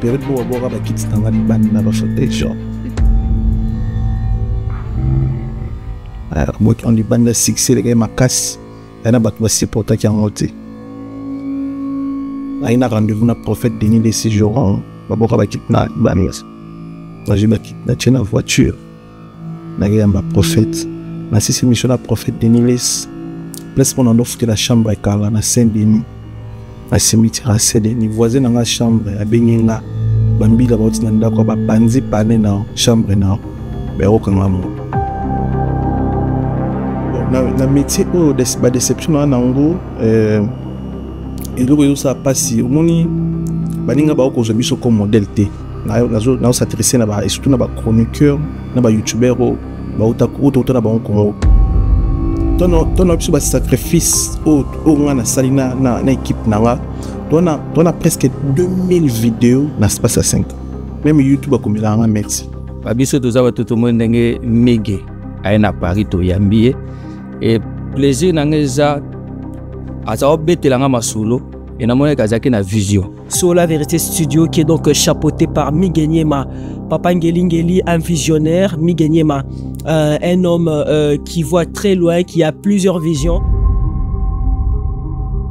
période où on va quitter dans la bande de protection. Moi on dit bande de succès les gars ma casse. Il y a pas de porta qui a monté. Il y a un rendez-vous na prophète Denis de séjour. On va quitter na bande. Moi je vais quitter na voiture. Na gars ma prophète. Na si c'est mission na prophète Denis. Place mon offre que la chambre est calme na Saint-Denis. À cimetière à Saint-Denis voisin dans la chambre à Benyenga. Bambi la boti nanda ko ba panzi pané na chambre na. Be o kan mamu. Na métier o ba déception na ngo et donc ça passe omoni baninga ba ko zo biso comme modèle té. Na s'intéresser na ba et surtout na ba chroniqueur, na ba youtubeur ba uta na ba ko ton option de sacrifice au na salina na équipe nanga on a presque 2000 vidéos dans l'espace à 5 même YouTube a comme il a un métier babiso toza tout le monde ndenge mege aina Paris to yambie et plaisir nangeza asa obetelanga masolo et na mona kazaki na vision Sola Vérité Studio qui est donc chapeauté par Miguenyema Papa Ngeli, un visionnaire, Miguenyema un homme qui voit très loin, qui a plusieurs visions.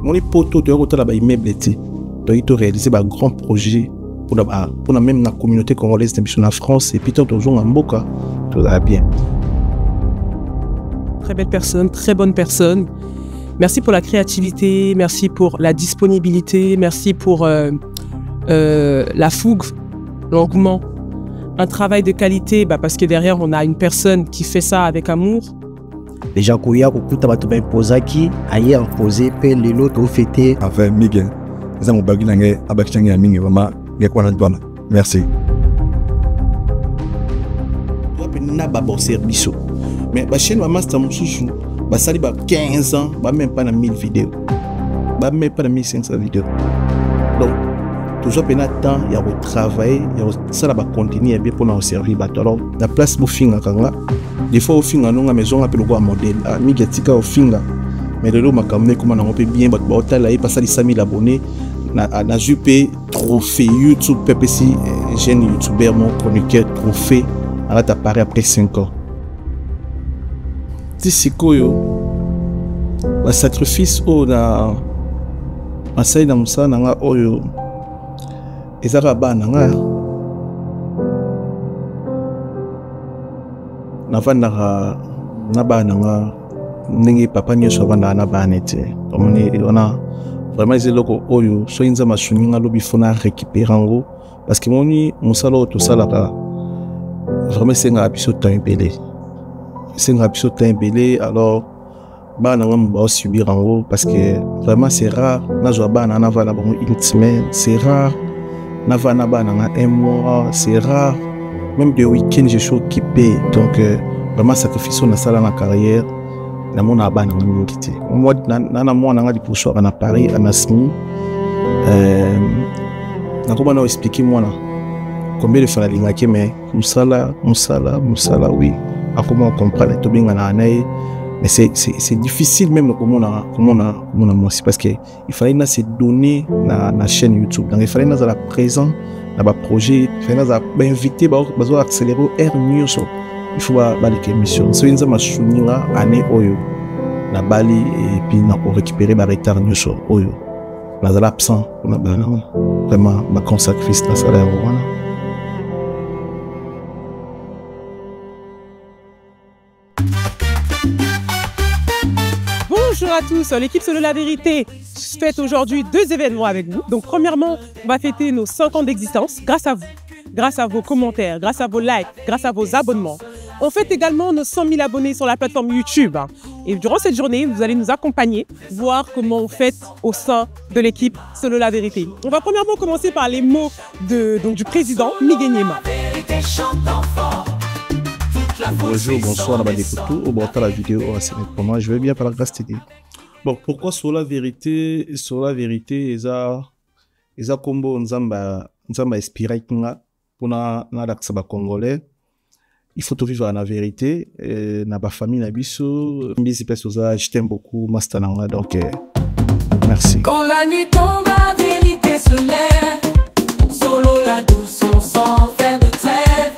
Mon poto de retour là-bas immeuble tu as réalisé un grand projet pour même la communauté congolaise en France et puis tu as en Mboka, tout va bien. Très belle personne, très bonne personne. Merci pour la créativité, merci pour la disponibilité, merci pour la fougue, l'engouement. Un travail de qualité, parce que derrière, on a une personne qui fait ça avec amour. Déjà, quand il y a beaucoup de posé qui ailleurs posé, puis les autres ont fêté. Enfin, Miguel, nous avons bagui l'angé, abakchangé à Miguel, vraiment, merci. Na ba bon service. Mais ba chaîne maman c'est mususu, ba sali ba 15 ans, ba même pas na 1000 vidéos. Ba même pas na 1500 vidéos. Donc toujours pendant temps, il y a travailler, il y a ça là ba continuer bien pour nous servir ba alors la place bu finga kanga. Des fois au finga non maison appelle quoi modèle. Ah Miguel tika au finga. Mais le lot makamé comment on peut bien ba hôtel là il passe 100 000 abonnés. Na jupe trophée YouTube PPC jeune youtubeur mon chroniqueur trophée. Alors t'apparaît après 5 ans. Tisikoyo, le sacrifice au na masai na musa nanga oyo ezaka ba nanga navanda na ba nanga ndenge papa nyoso vanda na ba nete omoni ona vraiment c'est loko oyo so inza masuninga lobi fona récupérer ngo parce que moni musalo to salaka vraiment c'est un épisode temps belé. C'est un épisode temps belé alors bah on va subir en gros parce que vraiment c'est rare na joa ba na va na bon une semaine c'est rare na va na ba na un mois c'est rare même des week-ends je suis occupé donc vraiment sacrifice na sala na carrière na mon ba na ngiti moi na moi na di poursoir na Paris à Nasmi na comment on expliquer moi là combien de fois la ligne qui mais musala oui à comment on comprend les tobinga na anaï mais c'est difficile même comment on parce que il fallait na se donner na chaîne YouTube donc il fallait na la présent na ba projet il fallait na ba inviter ba accélérer air news il faut ba les émissions so inza masuninga année oyo na bali et puis na pour récupérer ba retard news oyo na l'absent on a vraiment ma consacrer na salaire voilà. Bonjour à tous, l'équipe Solo La Vérité fête aujourd'hui 2 événements avec vous. Donc premièrement, on va fêter nos 5 ans d'existence grâce à vous, grâce à vos commentaires, grâce à vos likes, grâce à vos abonnements. On fête également nos 100 000 abonnés sur la plateforme YouTube. Et durant cette journée, vous allez nous accompagner, voir comment on fête au sein de l'équipe Solo La Vérité. On va premièrement commencer par les mots du président Miguenyema. Bonjour, bonsoir, la la vidéo, pour moi, je vais bien par la grâce de Dieu. Bon, pourquoi sur la vérité, ils combo nzamba inspiré pour na l'accès congolais. Il faut tout vivre la vérité, na ba famille na biso, mbisi place je t'aime beaucoup, master nanga, donc merci. Quand la nuit tombe, la vérité se lève, Solo la douce sans faire de trêve.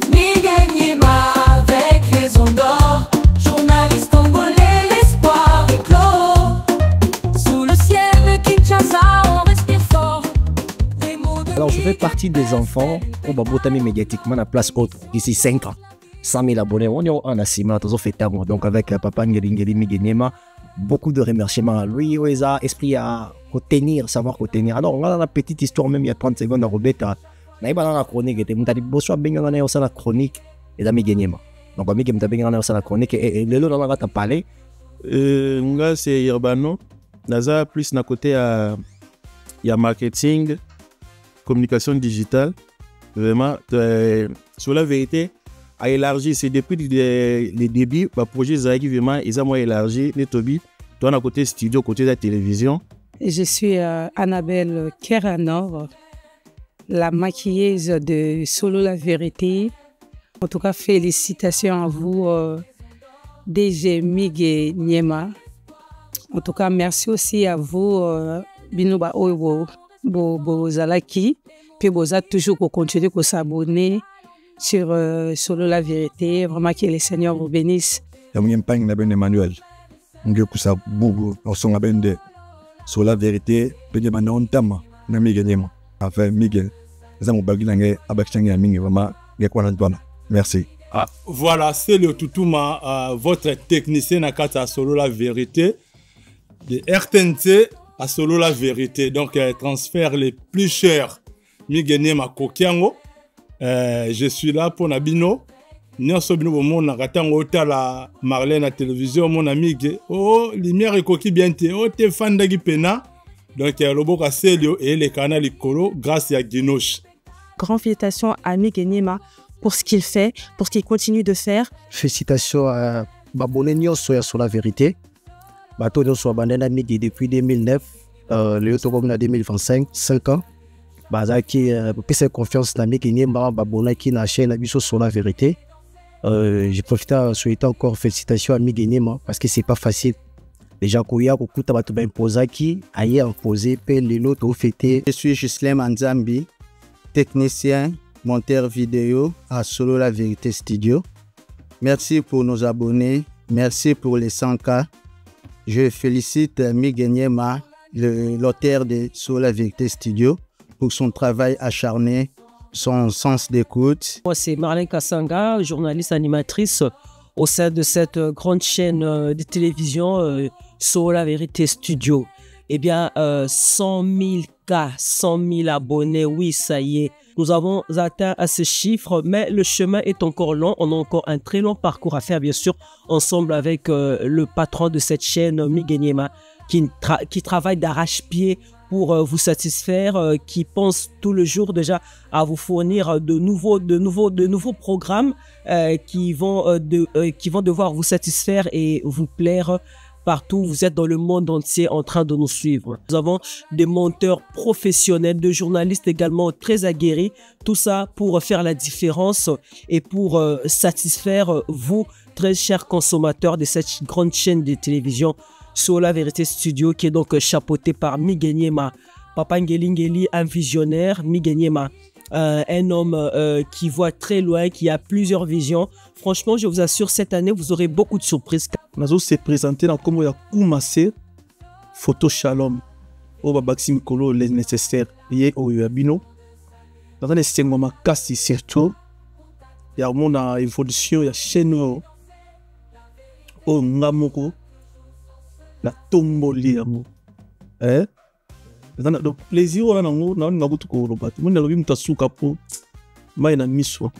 Miguel Niema avec les ondes d'or. Journaliste congolais, l'espoir éclot. Sous le ciel de Kinshasa, on respire fort. Alors, je fais partie des enfants au Babotami médiatiquement à la place haute d'ici 5 ans. 100 000 abonnés, on est en assima, donc avec papa Ngeli Miguel Niema, beaucoup de remerciements à lui, il a esprit à retenir, savoir retenir. Alors, on a la petite histoire, même il y a 30 secondes à Robeta. On a la chronique, on a dit, bonsoir, on a la chronique, et la Miguel Niema. Donc, on a la chronique, et le lot, on a parlé. Moi, c'est Urbano. Naza, plus d'un côté, il y a marketing, communication digitale. Vraiment, sur la vérité, a élargi, c'est depuis les débuts, le projet Zaki vraiment, ils ont élargi les Tobi, toi à côté studio, côté de la télévision. Je suis Annabelle Keranor, la maquilleuse de Solo La Vérité. En tout cas, félicitations à vous, DG Miguel Niema. En tout cas, merci aussi à vous, Binoba Oiwo, Bozalaki. Puis vous avez toujours continué à s'abonner sur Solo La Vérité. Vraiment que les seigneurs vous bénissent. Il y a un peu Emmanuel. On a ça beaucoup. On s'en a de Solo La Vérité. Puis il y a un thème. On a Miguel Niema. Enfin, Miguel. Ça m'a bagui l'angé. Abakchangi Amingi. Vraiment, il y a quoi dans le merci. Ah, voilà, c'est le Toutouma, votre technicien à Solo La Vérité. De RTNC à Solo La Vérité. Donc, transfert les plus chers. Miguel Niema Kokiango. Je suis là pour Nabino. Nyonso bino bomo na katango la Marlène à télévision mon ami oh lumière et coquille bien te oh te fan d'agi pena donc le boka Celio et les canaux Licolo grâce à Guinoche. Grand félicitations à Miguel Niema pour ce qu'il fait, pour ce qu'il continue de faire. Félicitations à Babone Nyonso sur La Vérité. Bato Nyonso abandonné Miguel depuis 2009, le Yotokom en 2025, 5 ans. Bazaki pèse confiance dans Miguel Niema, Babone qui n'a chaîne sur La Vérité. J'ai profité à souhaiter encore félicitations à Miguel Niema parce que c'est pas facile. Les gens qui ont beaucoup de imposaki, ailleurs imposé, les lots au fêté. Je suis Ghislain Manzambi, technicien, monteur vidéo à Solo La Vérité Studio. Merci pour nos abonnés, merci pour les 100K. Je félicite Miguel Niema, l'auteur de Solo La Vérité Studio, pour son travail acharné, son sens d'écoute. Moi, c'est Marlène Kassanga, journaliste animatrice au sein de cette grande chaîne de télévision Solo La Vérité Studio. Eh bien, 100 000 cas, 100 000 abonnés, oui, ça y est. Nous avons atteint à ce chiffre, mais le chemin est encore long. On a encore un très long parcours à faire, bien sûr, ensemble avec le patron de cette chaîne, Miguel Niema, qui travaille d'arrache-pied pour vous satisfaire, qui pense tout le jour déjà à vous fournir de nouveaux programmes qui vont devoir vous satisfaire et vous plaire partout où vous êtes dans le monde entier en train de nous suivre. Nous avons des monteurs professionnels, de journalistes également très aguerris, tout ça pour faire la différence et pour satisfaire vous, très chers consommateurs de cette grande chaîne de télévision Solo La Vérité Studio, qui est donc chapeauté par Miguel Niema. Papa Ngeli, un visionnaire, Miguel Niema, un homme qui voit très loin, qui a plusieurs visions. Franchement, je vous assure, cette année, vous aurez beaucoup de surprises. Nazo s'est présenté dans comme il y a Koumassé, photo Shalom, au Babaxi Mikolo, les nécessaires, liés au Yabino. Dans les 5 moments, casse surtout, il y a mon évolution, il y a chaîne au Ngamoko. La tomboli amour le plaisir on a na ngabutu ko robat mon lobi mutasuka po mai na miso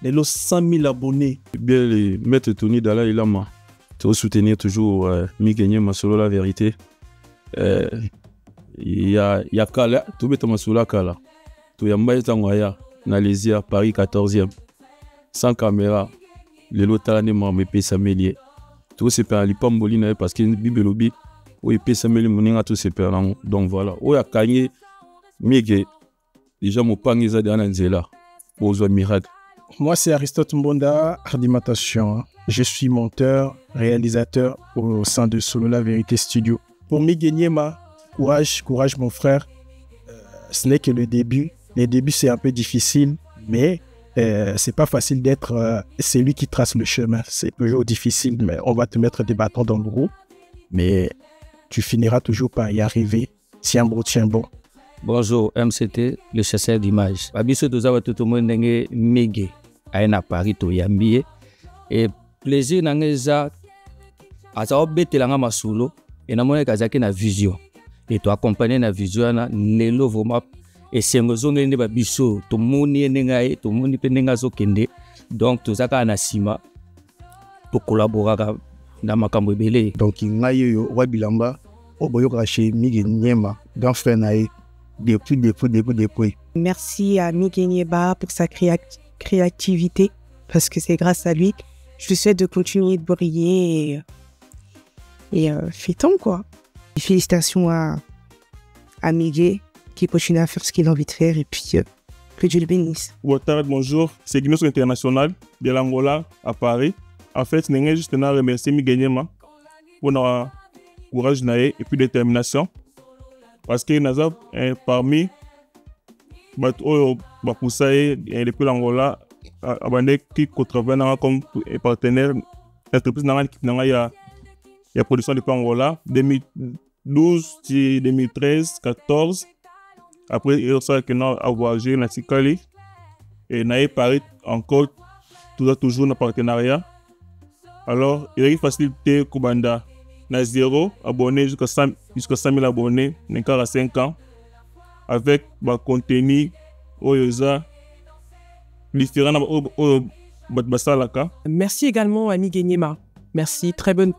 les 100 000 abonnés. Bien les maître Tony Dala Ilama tu soutenir toujours Miguel Niema Solo La Vérité. Il y a kala tu beta masula kala tu yamba tangwaya na Lésia Paris 14e sans caméra les lotala ne m'a me pesa melier. Tout c'est pas l'ipamboli parce que bibelobi ou épée sameli moninga tout c'est pas donc voilà ou ya kanye Miguel déjà mon pangiza de ananzela aux miracle. Moi c'est Aristote Mbonda, Ardimatation. Je suis monteur, réalisateur au sein de Solo La Vérité Studio. Pour Miguel Niema, courage mon frère. Ce n'est que le début. Les débuts, c'est un peu difficile, mais c'est pas facile d'être celui qui trace le chemin. C'est toujours difficile, mais on va te mettre des bâtons dans le roues. Mais tu finiras toujours par y arriver. Tiens bon, tiens bon. Bonjour, MCT, le chasseur d'images. Babiso toza tout le monde ndenge mege aina Paris to yambie et plaisir nangeza aza obetelanga masulo et namona kazaki na vision et to accompagner na vision na lelo vraiment et sengozonge nde babiso to moni ndenga to moni pe ndenga zokende donc tozaka na sima to collaborer na makambo ebele. Donc ngai yo wa bilamba oboyoka chez Mige Niema grand frère nae depuis. Merci à Miguel Niema pour sa créativité, parce que c'est grâce à lui. Je lui souhaite de continuer de briller et fêtons quoi. Et félicitations à Miguel qui continue à faire ce qu'il a envie de faire et puis que Dieu le bénisse. Bonjour, c'est Guinness International de l'Angola à Paris. En fait, je voulais juste remercier Miguel Niema pour notre courage et puis détermination. Parce que nous avons parmi les poussés depuis l'Angola, qui travaillent comme partenaire d'entreprise dans l'équipe de production depuis l'Angola, 2012, 2013, 2014. Après, il y a que nous avons voyagé dans Tikali et nous avons encore toujours dans partenariat. Alors, il y a une facilité Kubanda. Na 0 abonnés jusqu'à 100 000 abonnés, à 5 ans, avec un contenu différent. Merci également à Miguel Niema. Merci, très belle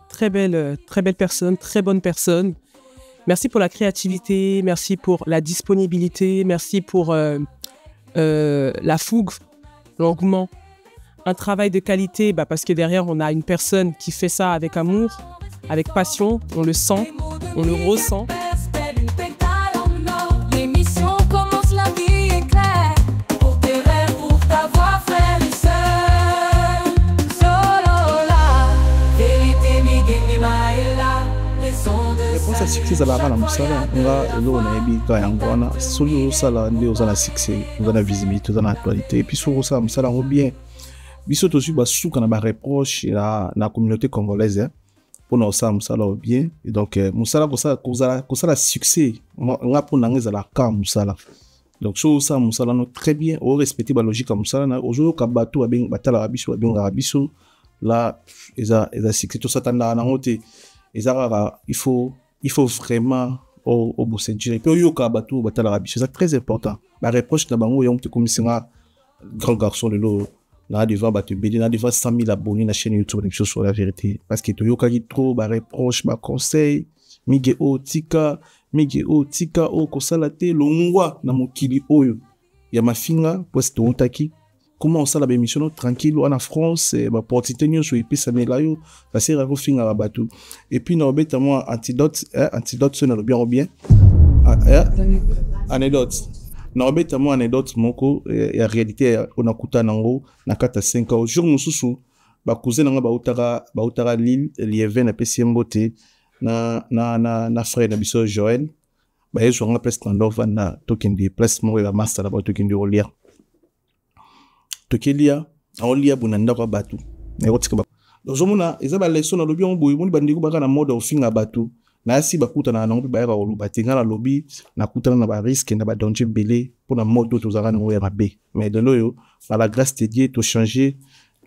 personne, très bonne personne. Merci pour la créativité, merci pour la disponibilité, merci pour la fougue, l'engouement. Un travail de qualité, parce que derrière, on a une personne qui fait ça avec amour, avec passion, on le sent, on le ressent. L'émission commence, la vie est claire. Pour tes rêves, pour ta voix, frère et sœur. Solo la vérité, Miguel Niema est là. Les ondes de réponse à succès za bana musala nga elo na ebi ka yangwana solo sala ndio za na succès za na visibilité za na actualité et puis solo sala musala ngo bien biso tosu ba suka na ba reproche na communauté congolaise pour nous ça musala bien et donc musala ko ça succès nga pour nangeza la ka musala donc so ça musala no très bien au respecter ba logique musala na ozo ka bato abeng batala biso abenga biso là eza succès tout ça tanda na ngote eza il faut vraiment au bosser et puis yo ka bato batala biso c'est très important ba reproche na bango yom te comme singa grand garçon de l'eau là devant battu BD là devant 100 000 abonnés na chaîne YouTube de sur la vérité parce que to yo ka trop ba reproche ba conseil Miguel tika o kosalate longwa na mokili oyo ya mafinga poste utaki comment ça la émission tranquille en France ba portité nyo so epesa melayo ça sert à refinga ba bato et puis na obeta moi antidote so na bien anecdote na obeta moi anecdote moko ya réalité on a kuta nango na kata 5 ans jour mususu ba cousin nga ba utara Lille Lieven na PCMbote na frère na biso Joël ba yeso nga place Standover na tokende place mo ya master ba tokende olia tokelia olia bunanda kwa batu na yotika ba dozomuna ezaba leso na lobi on boyi moni bandiko baka na mode ofinga batu na asi bakuta na nango ba ro batinga na lobby na kutana na ba risque na ba danger belé pour na mode tozaka na ya mabe mais de loyo par la grâce de Dieu to changer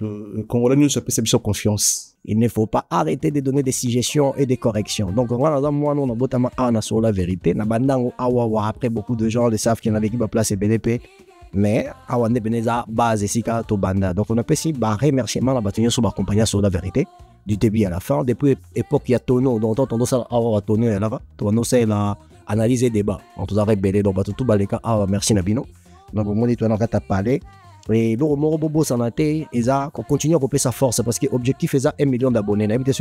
de Congolais nous se perception confiance. Il ne faut pas arrêter de donner des suggestions et des corrections. Donc, moi, on a notamment un sur la vérité. Après, beaucoup de gens le savent qu'il y en avait qui va placer BDP. Mais, on a des bases ici to banda. Donc, on a pu remerciement la bataille sur la compagnie sur la vérité. Du début à la fin. Depuis l'époque, il y a Tono. Donc, on a avoir Tono et là-bas. On a analysé des débat. On a rebellé. Donc, tout le monde merci Nabino. Donc, on a parlé. Et le Morobobo Sanate, ils continuent à couper sa force parce que l'objectif est 1 million d'abonnés. Parce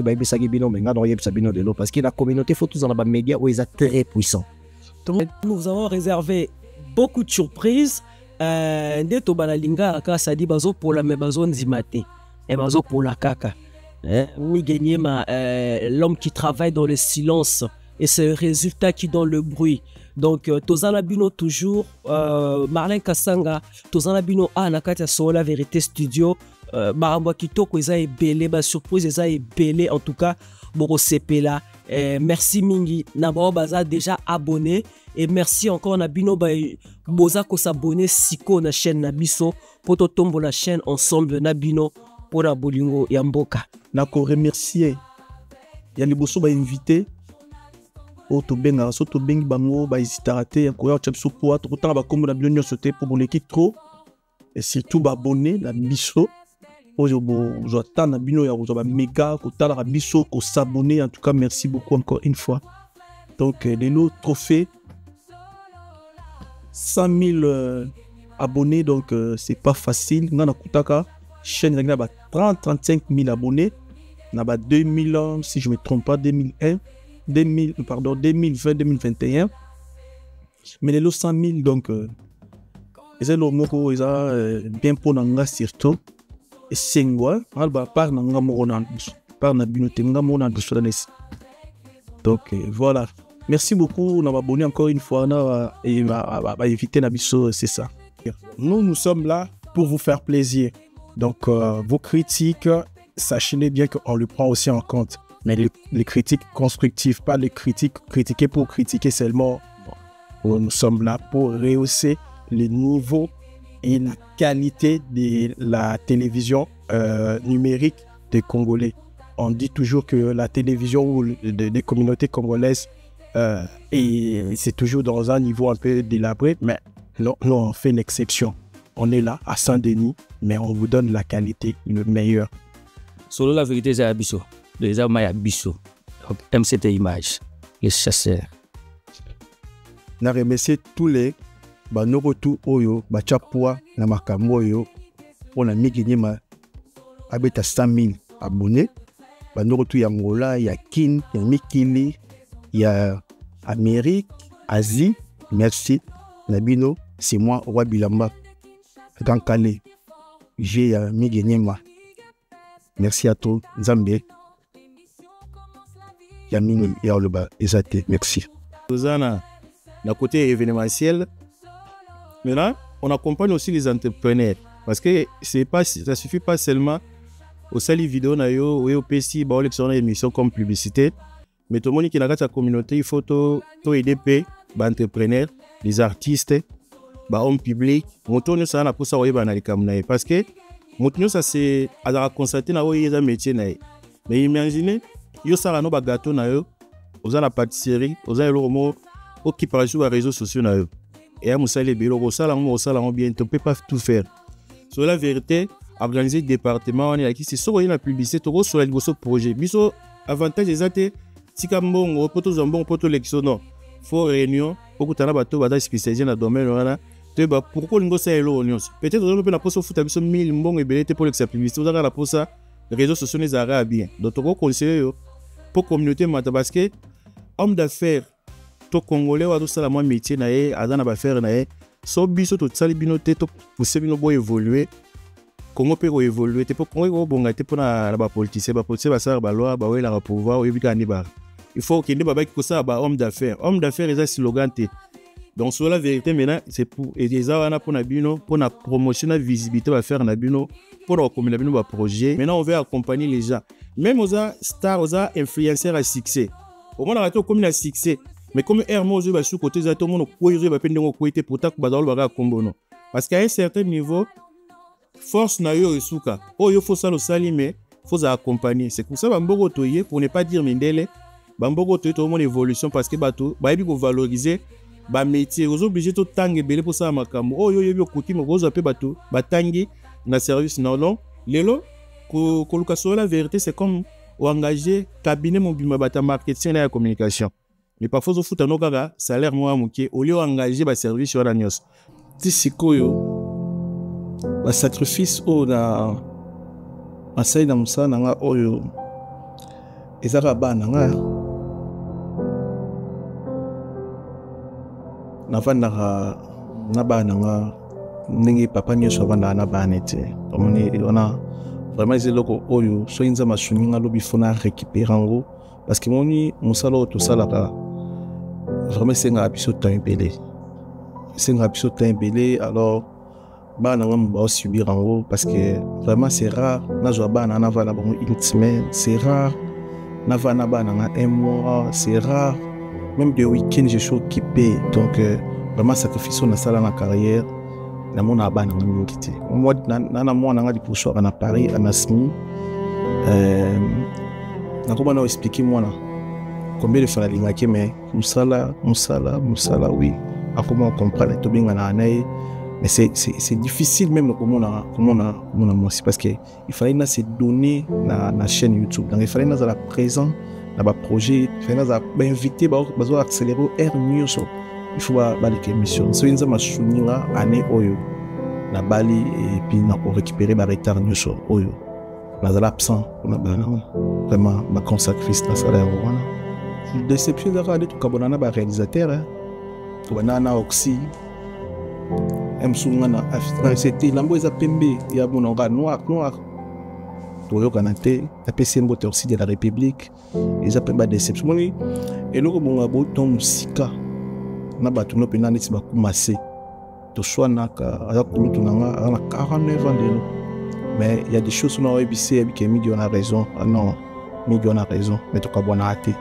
que la communauté, faut tous dans les médias où ils sont très puissants. Nous avons réservé beaucoup de surprises. Ndeto banalinga ça dit bazo pour la mebazo nzimate et bazo pour la kaka. Miguel Niema, l'homme qui travaille dans le silence et c'est le résultat qui donne le bruit. Donc tozana bino toujours Marlène Kasanga tozana bino nakati ya Solo la Vérité Studio makambo kitoko eza ebele ba surprise eza ebele en tout cas boko sepela merci mingi na bao baza déjà abonné et merci encore na bino boza ko s'abonner siko na chaîne na biso poto tombo la chaîne ensemble na bino pour la bolingo ya mboka na ko remercier ya liboso ba invité to benga so to bengi bango ba hésitera te ko ya tshapso po to tanga ba kombo na bino nyonso te pour boleki trop et surtout ba abonné na biso ozo tana bino ya ozo ba méga ko tala biso ko s'abonner en tout cas merci beaucoup encore une fois donc les lots trophées 100 000 abonnés donc c'est pas facile ngana kutaka chaîne na ba 35 000 abonnés na ba 2000 si je me trompe pas 2020 2021 mais les lots 100 000 donc c'est le mot bien pour nanga surtout et sengwa alba par nanga morona par na bino tenga mona donc voilà merci beaucoup on va abonner encore une fois et va éviter la biso c'est ça nous sommes là pour vous faire plaisir donc vos critiques sachez bien qu'on le prend aussi en compte mais les critiques constructives pas les critiques critiquer pour critiquer seulement nous sommes là pour rehausser les niveaux et la qualité de la télévision numérique des Congolais. On dit toujours que la télévision des communautés congolaises et c'est toujours dans un niveau un peu délabré, mais non, on fait une exception. On est là à Saint-Denis, mais on vous donne la qualité, le meilleur. Solo la Vérité, c'est Abisso. Les armes à Abisso. MCT Image, les chasseurs. Je remercie tous les Banorotu Oyo, Bachapua, Namakambo Oyo, pour la Mignyema, Abeta 100 000 abonnés. Banorotu Yangola, il y a Kin, il y a Mikili, il y a Amérique, Asie, merci. Nabino, c'est moi, Roi Bilamba. Dans Calais, j'ai Mignyema. Merci à tous, Zambé. Yamin Yaoluba, Ezate, merci. Rosanna, d'un côté événementiel, maintenant, on accompagne aussi les entrepreneurs. Parce que ça ne suffit pas seulement au sali vidéo, au PC, au émission comme publicité. Mais tout le monde qui est dans la communauté, il faut aider les entrepreneurs, les artistes, les hommes publics. Nous ça pour ça parce que nous ça c'est à constater dans métier. Mais imaginez, yo ça no gâteau na yo, aux la pâtisserie, aux le romo, qui parle sur les réseaux sociaux na yo. Et à Moussa les bélo, au salon bien, tu peux pas tout faire. Sur la vérité, organiser des départements, on est là qui c'est sur la publicité, tu sur le projet. Biso avantage exacté, si comme bon, poto zambon, poto lexion non. Faut réunion, beaucoup de bateau bada spécialisé dans le domaine là. Tu bah pourquoi l'ingo ça est l'onion. Peut-être on peut la poste au foot à biso 1000 bon et belé pour la publicité, on a la poste ça, les réseaux sociaux les arabes bien. Donc on conseille pour communauté parce que homme d'affaires to congolais wa to sala moi métier na ye azana ba faire na ye so biso to tsali bino te to pousser bino bo évoluer Congo peut évoluer te pour Congo bonga te pour na ba politicien ba sala ba loi ba wela ba pouvoir o yebika ni ba il faut qu'il ne ba ko ça ba homme d'affaires est slogan te donc sur la vérité maintenant c'est pour et des wana pour na bino pour na promotion na visibilité ba faire na bino pour recommander bino ba projet maintenant on veut accompagner les gens même aux stars aux influenceurs à succès au moins on a comme un succès. Mais comme Hermos va sous côté de tout le monde, va peine de pour ta baga combono. Parce qu'à un certain niveau, force na yo esuka. Oh yo faut ça le sali mais faut accompagner. C'est pour ça bambogo toye pour ne pas dire mindele. Bambogo toye tout le monde évolution parce que bato ba ebi ko valoriser ba métier. Vous obligé to tangue belé pour ça makambo. Oh yo yo kuti mo gozo pe bato batangi na service non lelo ko luka sur la vérité c'est comme ou engager cabinet mobile bata marketing et la communication. Mais parfois, au foot, on a un salaire moins moqué. Au lieu d'engager un service sur la nios. Si c'est quoi, le sacrifice, on a essayé de faire ça, oyo. Et ça va bien, ndenge papa nyonso abanda na banete. On a vraiment les locaux oyo. So inza machuni nga lobi fona récupérer en gros. Parce que moni musalo to salaka vraiment c'est un épisode temps belé. C'est un épisode temps belé alors bah on va subir en haut parce que vraiment c'est rare na joa ba na va na bon une semaine, c'est rare na va na ba na un mois, c'est rare même des week-ends je suis occupé donc vraiment sacrifice na sala na carrière na mona ba na ngiti moi na moi na ngadi pour soir na Paris à Nasmi na comment on expliquer moi là combien de fois la ligne qui mais musala oui à comment on comprend tout bien na anaï mais c'est difficile même comment on c'est parce que il fallait na se donner na chaîne YouTube donc il fallait na la présent na ba projet il fallait na ba inviter ba accélérer air news il faut ba les émissions so inza masuninga année oyo na bali et puis na pour récupérer ba retard news oyo na l'absent on a vraiment ma consacrer ça salaire voilà déception de regarder tout kabonana ba réalisateur hein kabonana oxy msungana c'était lambo eza pembe ya bononga noir toyo kanate apesi mbote aussi de la République eza pemba déception moni eloko bonga boton musika na bato no pena neti bakumase to swana ka ala kumutu nanga ala 49 ans de mais il y a des choses on a ebissé avec Midi on a raison non Midi on a raison mais to kabona ate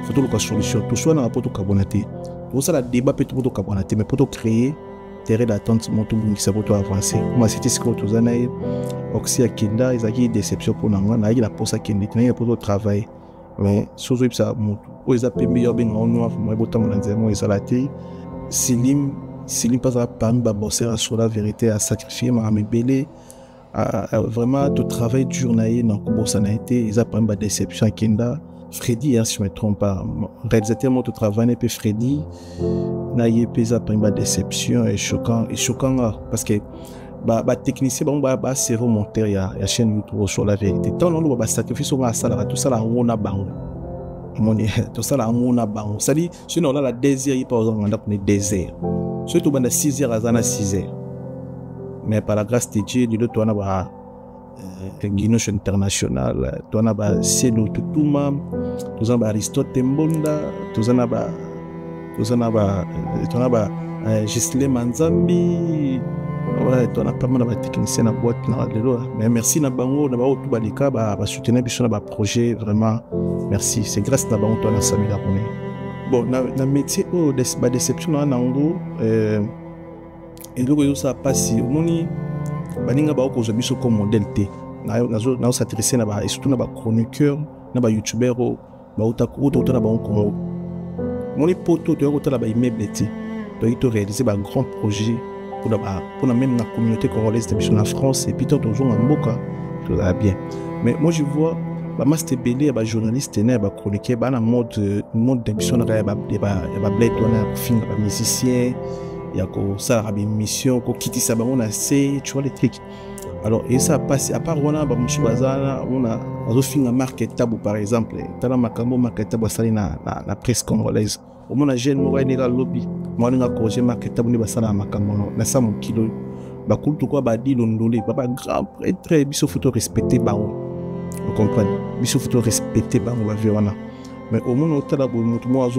faut tout le solution to swana na poto kabona te pour ça la débat peut tout kabona te mais pour créer terrain d'attente mon tout qui ça pour avancer moi c'était ce que tous anaï oxy akinda ils ont déception pour nanga na il a pour ça qu'il n'est pour travail mais surtout ça mon ils a payé bien ben on noir moi botam na nzemo isalati Silim pas à parmi bosser sur la vérité à sacrifier ma belé vraiment tout travail de journalier dans Kubo Sanaïté ils a pas une déception akinda Freddy, hein, si je ne me trompe pas, réalisateur mon travail, et puis Freddy, n'a pas une déception et choquant parce que technicien c'est remonter il y a chaîne YouTube sur la vérité. Tant on va sacrifier on a ça tout ça là on a bango. Tout ça là on a bango. Ça dit si on a la désir par exemple on a pour désert. Surtout dans 6 heures à 6 heures. Mais par la grâce de Dieu, de toi on a Guinness International, tu as ba Selo Tutuma, tu as ba Aristote Mbonda, tu as ba Gisle Manzambi, ouais, tu as pas mal de techniciens na boîte na lelo. Mais merci na bango na ba tout balika ba soutenir biso na ba projet vraiment. Merci, c'est grâce na bango toi na Samila Kone. Bon, na métier ba déception na ngo et donc ça passe moni baninga ba ko biso comme modèle T na s'intéresser na ba et surtout na ba chroniqueur na ba youtubeur ba utakuto na ba ko moni poto to ko la ba immeuble T to réaliser ba grand projet pour même la communauté congolaise de biso na France et puis toujours en mboka tout va bien mais moi je vois ba master belé ba journaliste né ba chroniqueur ba na mode d'émission na ba bled on a film ba musicien il y a quoi ça a une mission quoi quitter ça on a c'est tu vois les trucs alors et ça passe à part on a monsieur bazana on a fin marketable par exemple tala makambo marketable sali na presse congolaise au moins jeune mo ni la lobby moi nga projet marketable ni basala makambo na ça mon kilo ba kultu quoi ba di londolé ba grand très biso photo respecter ba vous comprenez biso photo respecter ba on va voir on a mais au moins on tala bo moi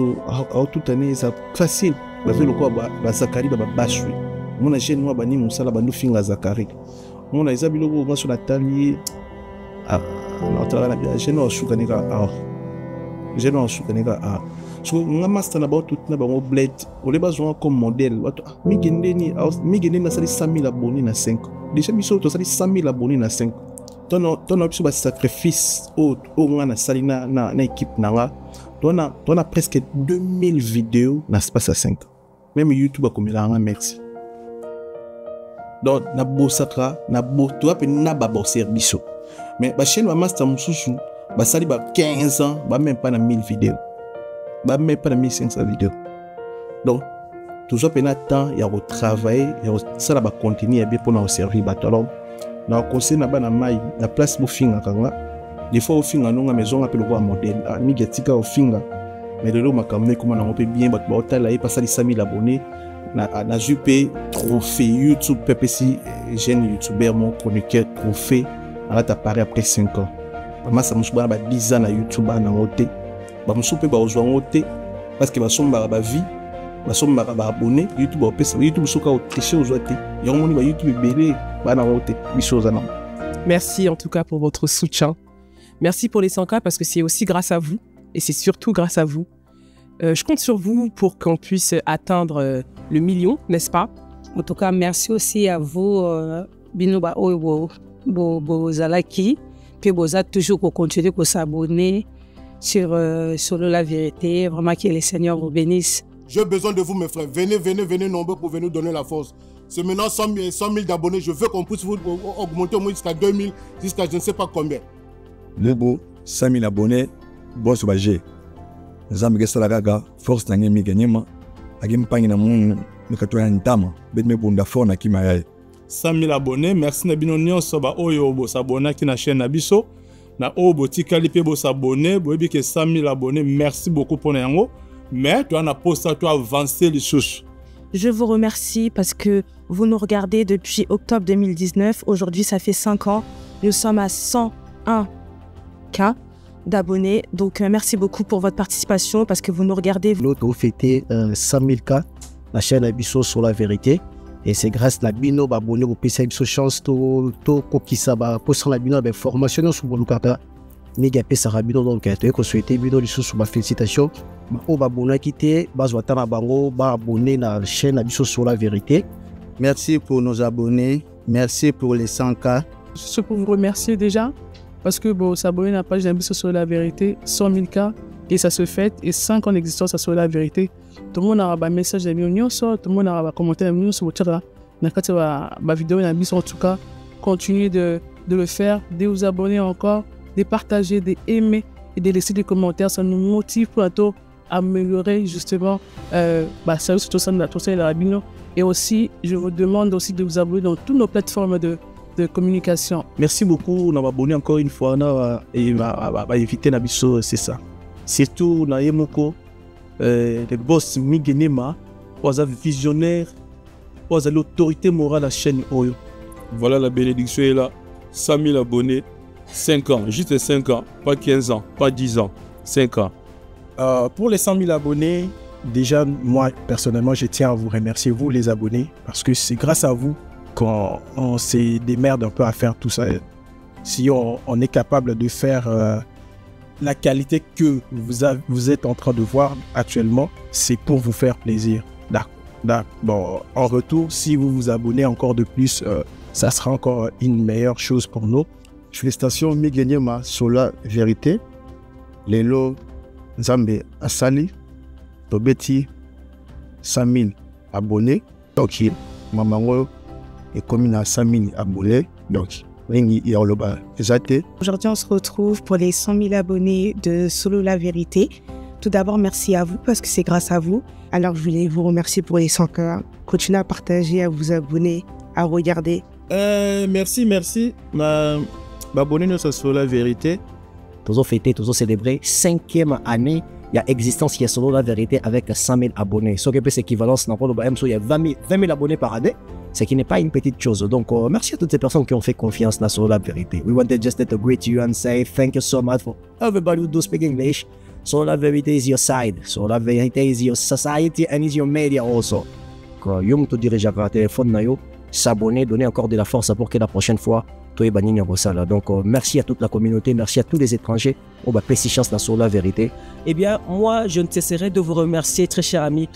toute année ça facile bavez le quoi ba Zakari ba bashwe mon jeune moi bani musala bandu finga Zakari mon a ezabilo bo sur la tali na tala na bien jeune oshukanika jeune oshukanika so nga master na ba tout na ba mo bled ole bazwa comme modèle watu migende na sali 100 000 abonnés na 5 déjà biso to sali 100 000 abonnés na 5 ton biso ba sacrifice au nga na sali na équipe na nga on a presque 2000 vidéos dans l'espace à 5 ans. Même YouTube a commis là, merci. Donc, na bosaka, na tu as na babo service. Mais la chaîne va master mususu, ba sali ba 15 ans, ba même pas na 1000 vidéos. Ba même pas na 1500 vidéos. Donc, toujours pena temps, il y a au travail, il y a ça va continuer bien pour nous servir ba alors. Na conseil na ba na mai, la place bu finga kanga. Des fois au finga non maison appelle le modèle mi getika au finga mais de l'eau makamé comment on peut bien battre hôtel là il passe à 100 000 abonnés na jupe trophée YouTube PPC jeune youtubeur mon chroniqueur trophée à t'apparaît après 5 ans maman ça me souvent 10 ans na YouTube na hoté ba me soupe ba ozwa hoté parce que basombaka bavie basombaka baabonné youtube opesa youtube soka otriche ozwa te yango moni ba youtube ebele bana ngo te biso oza nango. Merci en tout cas pour votre soutien. Merci pour les 100K parce que c'est aussi grâce à vous et c'est surtout grâce à vous. Je compte sur vous pour qu'on puisse atteindre le million, n'est-ce pas? En tout cas, merci aussi à vous, Binoba Oyo, Bozalaki, puis Boza toujours pour continuer à s'abonner sur Solo la vérité. Vraiment que les Seigneurs vous bénissent. J'ai besoin de vous, mes frères. Venez nombreux pour venir donner la force. C'est maintenant 100 000 d'abonnés. Je veux qu'on puisse vous augmenter au moins jusqu'à 2000, jusqu'à je ne sais pas combien. Le beau, 100 000 abonnés, bon sauvage. Zambe Salagaga, force n'a gagné gagnema, a gagné pas une amont, nous catouillons une dame, mais me bonda fort n'a qui m'a 100 000 abonnés, merci Nabino Nyonso, ba Oyo bo s'abonner qui na chaîne Nabiso, na Obo Tikalipe bo s'abonner, boebi que 100 000 abonnés, merci beaucoup pour Nyango, mais tu en as posté à toi avancer les choses. Je vous remercie parce que vous nous regardez depuis octobre 2019. Aujourd'hui, ça fait 5 ans. Nous sommes à 101K d'abonnés. Donc, merci beaucoup pour votre participation parce que vous nous regardez. L'autre a fêté 100 000K, la chaîne Abisso sur la vérité. Et c'est grâce à la Bino, abonné au PC Abisso chance, to kokisa, pour la Bino, formation sur le carte. Néga pesa rabino donc que souhaiter bino liso sur ma félicitation o babona quitté bazwata na bango ba abonné na chaîne Abisso sur la vérité. Merci pour nos abonnés, merci pour les 100K. Je peux vous remercier déjà parce que bon s'abonner à la page d'Abisso sur la vérité 100 000K et ça se fait et 5 ans d'existence sur la vérité. Tout le monde a un message de millions sur tout le monde a un commentaire de millions sur votre là na kati ba vidéo na biso en tout cas continuez de le faire, de vous abonner encore, de partager, d'aimer et de laisser des commentaires. Ça nous motive pour améliorer justement ça surtout ça et la Rabino. Et aussi, je vous demande aussi de vous abonner dans toutes nos plateformes de communication. Merci beaucoup, on va abonner encore une fois et va éviter Nabiso, c'est ça. Surtout, on a Yemoko, le boss Migenema, pour les visionnaires, pour l'autorité morale de la chaîne Oyo. Voilà, la bénédiction est là. 100 000 abonnés. 5 ans, juste 5 ans, pas 15 ans, pas 10 ans, 5 ans. Pour les 100 000 abonnés, déjà, moi, personnellement, je tiens à vous remercier, vous les abonnés, parce que c'est grâce à vous qu'on s'est démerde un peu à faire tout ça. Si on est capable de faire la qualité que vous êtes en train de voir actuellement, c'est pour vous faire plaisir. Bon, en retour, si vous vous abonnez encore de plus, ça sera encore une meilleure chose pour nous. Félicitations Migenyema sur la vérité. Lelo Nzambe Asali Tobeti 100 000 abonnés. Donc Mamango est commis à 100 000 abonnés. Donc aujourd'hui on se retrouve pour les 100 000 abonnés de Solo la vérité. Tout d'abord merci à vous parce que c'est grâce à vous. Alors je voulais vous remercier pour les 100K. Continuez à partager, à vous abonner, à regarder. Merci. Abonnez-nous sur la vérité. Toujours fêté, toujours célébré. 5e année, il y a existence qui est sur la vérité avec 100 000 abonnés. Ce qui est équivalence, il y a 20 000 abonnés par année, ce qui n'est pas une petite chose. Donc, merci à toutes ces personnes qui ont fait confiance sur la vérité. We wanted just to greet you and say thank you so much for everybody who does speak English. So la vérité is your side. So la vérité is your society and is your media also. Yo te dirige à téléphone na yo, s'abonner, donner encore de la force pour que la prochaine fois donc merci à toute la communauté, merci à tous les étrangers. On va plaisir chance sur la vérité. Eh bien, moi, je ne cesserai de vous remercier, très chers amis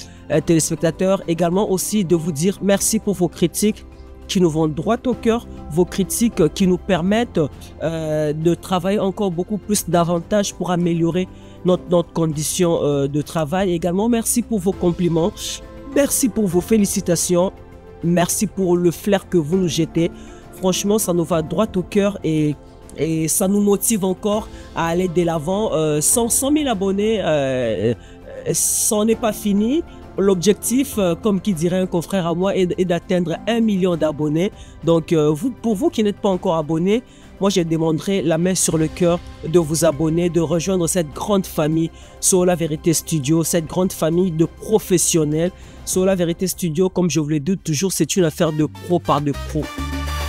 téléspectateurs. Également aussi de vous dire merci pour vos critiques qui nous vont droit au cœur, vos critiques qui nous permettent de travailler encore beaucoup plus davantage pour améliorer notre condition de travail. Également, merci pour vos compliments, merci pour vos félicitations, merci pour le flair que vous nous jetez. Franchement, ça nous va droit au cœur et ça nous motive encore à aller de l'avant. 100 000 abonnés, ça n'est pas fini. L'objectif, comme qui dirait un confrère à moi, est d'atteindre 1 million d'abonnés. Donc, pour vous qui n'êtes pas encore abonnés, moi, je demanderai la main sur le cœur de vous abonner, de rejoindre cette grande famille Solo la vérité studio, cette grande famille de professionnels. Solo la vérité studio, comme je vous l'ai dit toujours, c'est une affaire de pro par de pro.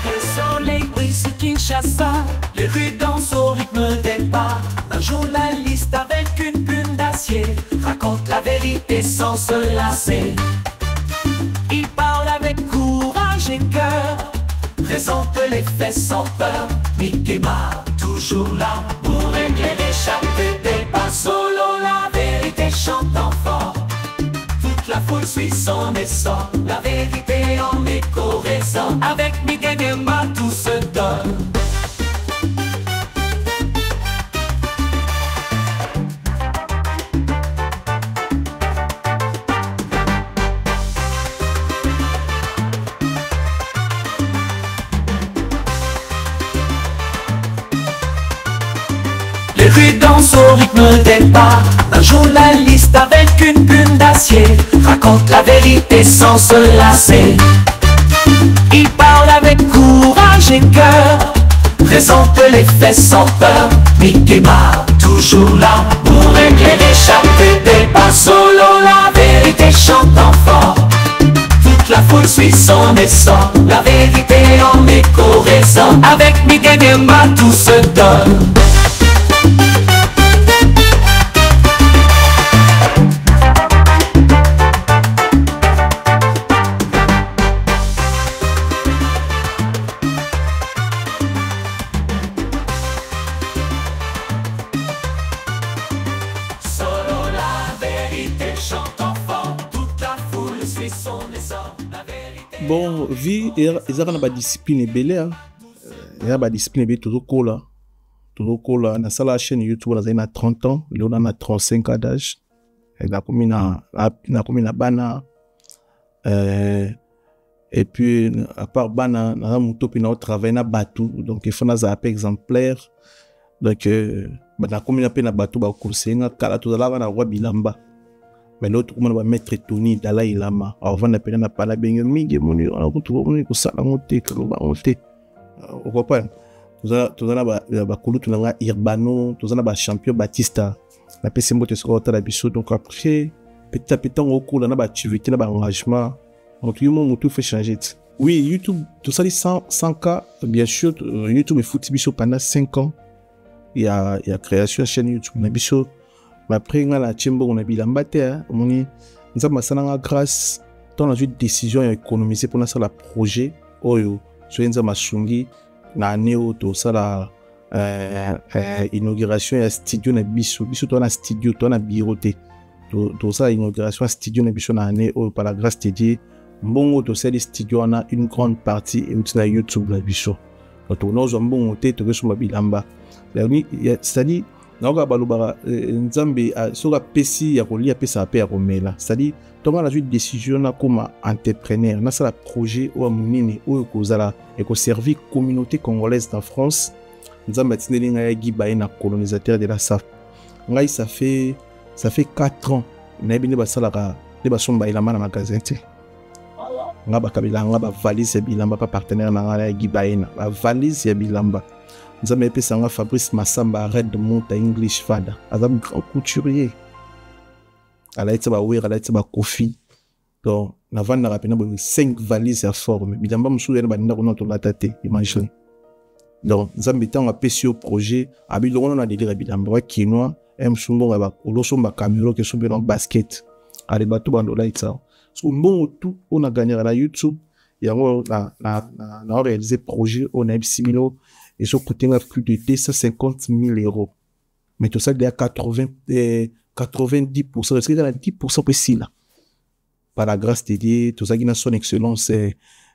Le soleil brille sur Kinshasa, Les rues dansent au rythme des pas. Un journaliste avec une plume d'acier raconte la vérité sans se lasser. Il parle avec courage et cœur, présente les faits sans peur. Mickey Mouse, toujours là pour régler l'échappée des pas. Solo, la vérité chantant fort. Toute la foule suit son essor. La vérité en écho résonne. Avec Mickey Mouse, tout se donne. Les rues dansent au rythme des pas. Un journaliste avec une plume d'acier raconte la vérité sans se lasser. Il parle avec courage et cœur, présente les faits sans peur. Mickey Mouse, toujours là pour régler l'échappée des pas. Solo, la vérité chantant fort. Toute la foule suit son essor. La vérité en écho résonne. Avec Mickey Mouse, tout se donne. Bon, vie, ils ont une discipline belle. Il y a une discipline belle toujours cool. Toujours cool. Dans la chaîne YouTube, on a 30 ans. Là, on a 35 ans d'âge. On a commis na bana. Et puis, à part bana, on a monté puis on travaille na bateau. Donc, il faut un appel exemplaire. Donc, on a commis na bateau, on a conseillé na kala tout là, on a wabilamba. Mais l'autre, on va mettre Tony Dalai Lama. Avant de parler, on a parlé de Miguel Moni. On a retrouvé que ça a monté, que l'on va monter. Vous comprenez? Tout ça, tout ça, Irbano, tout ça, champion Batista. La PC Moto sur la Bissot. Donc après, petit à petit, on coule, on a activité, on a engagement. Donc, tout fait changer. Oui, YouTube, tout ça, 100K, bien sûr, YouTube est foutu pendant 5 ans. Il y a création de chaîne YouTube, on a Bissot. Mais après, on a Tchimbo, on a Bilambate, on a grâce à une décision économisée pour notre projet. Oyo, so yenza masungi na neo to sala inauguration ya studio na biso to na studio to na bureau te to sala inauguration studio na biso na année par la grâce de Dieu mbongo to sala studio na une grande partie et na YouTube la biso to no zo mbongo te to so mabilamba c'est-à-dire naoka balobara nzambe soka pesi ya kolia pesa pe ya komela c'est-à-dire tonga la décision na comme entrepreneur na sala projet o munini o kozala et ko servir communauté congolaise en France nzambe tineli nga ya giba na colonisateur de la SAF ngai ça fait 4 ans na bini basala ka de basomba ilama na magasin te nga bakabila nga ba valise ya bilamba pa partenaire na nga ya giba na ba valise ya bilamba nzambe pesa nga Fabrice Massamba Red Monta English Fada azam grand couturier ala etse ba wera ala etse ba kofi donc na vanda rapena bo 5 valises à forme bilamba musu yana ba ndako na to latate imagine donc nzambe tanga pesi au projet abilongo na délire bilamba wa kinois msumbo ba oloso ba camero ke sumbe dans basket ale bato bandola itsa so mbongo tout on a gagné à YouTube yango na réalisé projet on a 6 000 et ça coûtait plus de 250 000 €. Mais tout ça, il y a 90%, parce qu'il y a 10% possible là. Par la grâce de Dieu, tout ça qui a son excellence,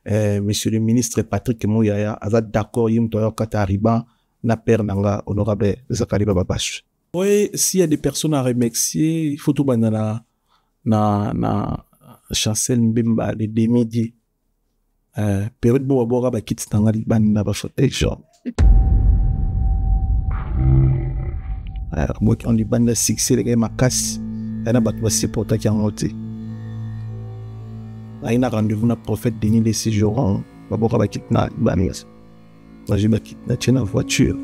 monsieur le ministre Patrick Mouyaya, a d'accord, il y a Katariba, na père nanga, honorable Zakari Bababash. Oui, s'il y a des personnes à remercier, il faut tout banana, na Chancel Mbemba, les demi-di. Période bo abora ba kit tanga li ban na ba fote genre moi on li ban na succès les gars makasi na ba to supporter qui en ôté aina rendez-vous na prophète Denis les séjours ba bora ba kit na ban moi j'ai ba kit na tena voiture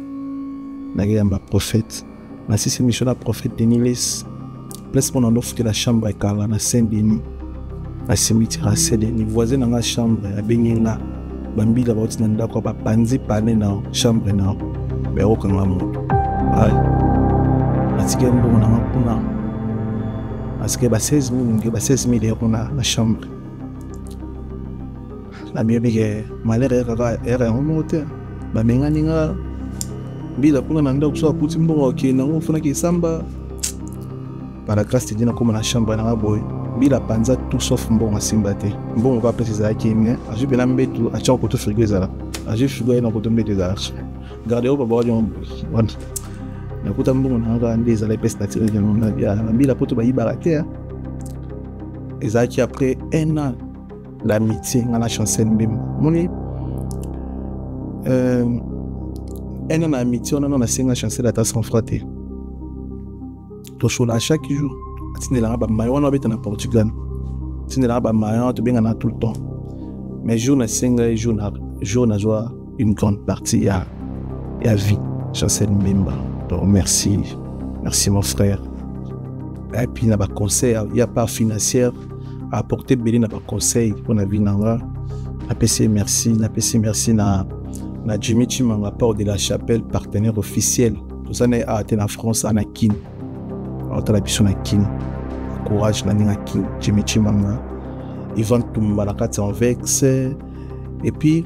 na gars ba prophète na si c'est mission na prophète Denis les place mon offre de la chambre et car na Saint-Denis à cimetière Saint-Denis voisin dans la chambre à Benyenga bambila bauti na ndako ba panzi pale na chambre na bayokanga moto atike mbongo nanga kuna asike ba 16 000 kuna na chambre na miyebike malere kaka ere yango moko te bamengani nga mbila kuna na ndako so akuti mbongo akende yango ofunaki esamba par la grâce de Dieu nakoma na chambre nanga boye mbila panza tout sauf mbongo asimba te mbongo kaka pesa ezalaki me azwi pena mbetu atiaka koto frigo ezala azwi frigo aye na koto mbetu ezala garde oyo babawadi wana nakuta mbongo nanga kaka nde ezala epesi na mbila poto bayibaka te ezalaki après 1 an d'amitié nga na Chancel Mbemba moni 1 an d'amitié on a nasenga Chancel ata sans fra te toshola chaque jour atindelanga bamayo wana obeta na Portugal atindelanga bamayo tobengana tout le temps mais jour nasenga jour nazwa une grande partie ya vie Chancel Mbemba donc merci mon frère et puis na ba conseil il y a pas financière à apporter belé na ba conseil pour na vie nanga na PC merci na Jimmy Chimanga Port de la Chapelle partenaire officiel tout ça na a en France à Kin à la biso na Kin courage na ninga Kin Jimmy Chimanga Ivan Tumba la kati en vex et puis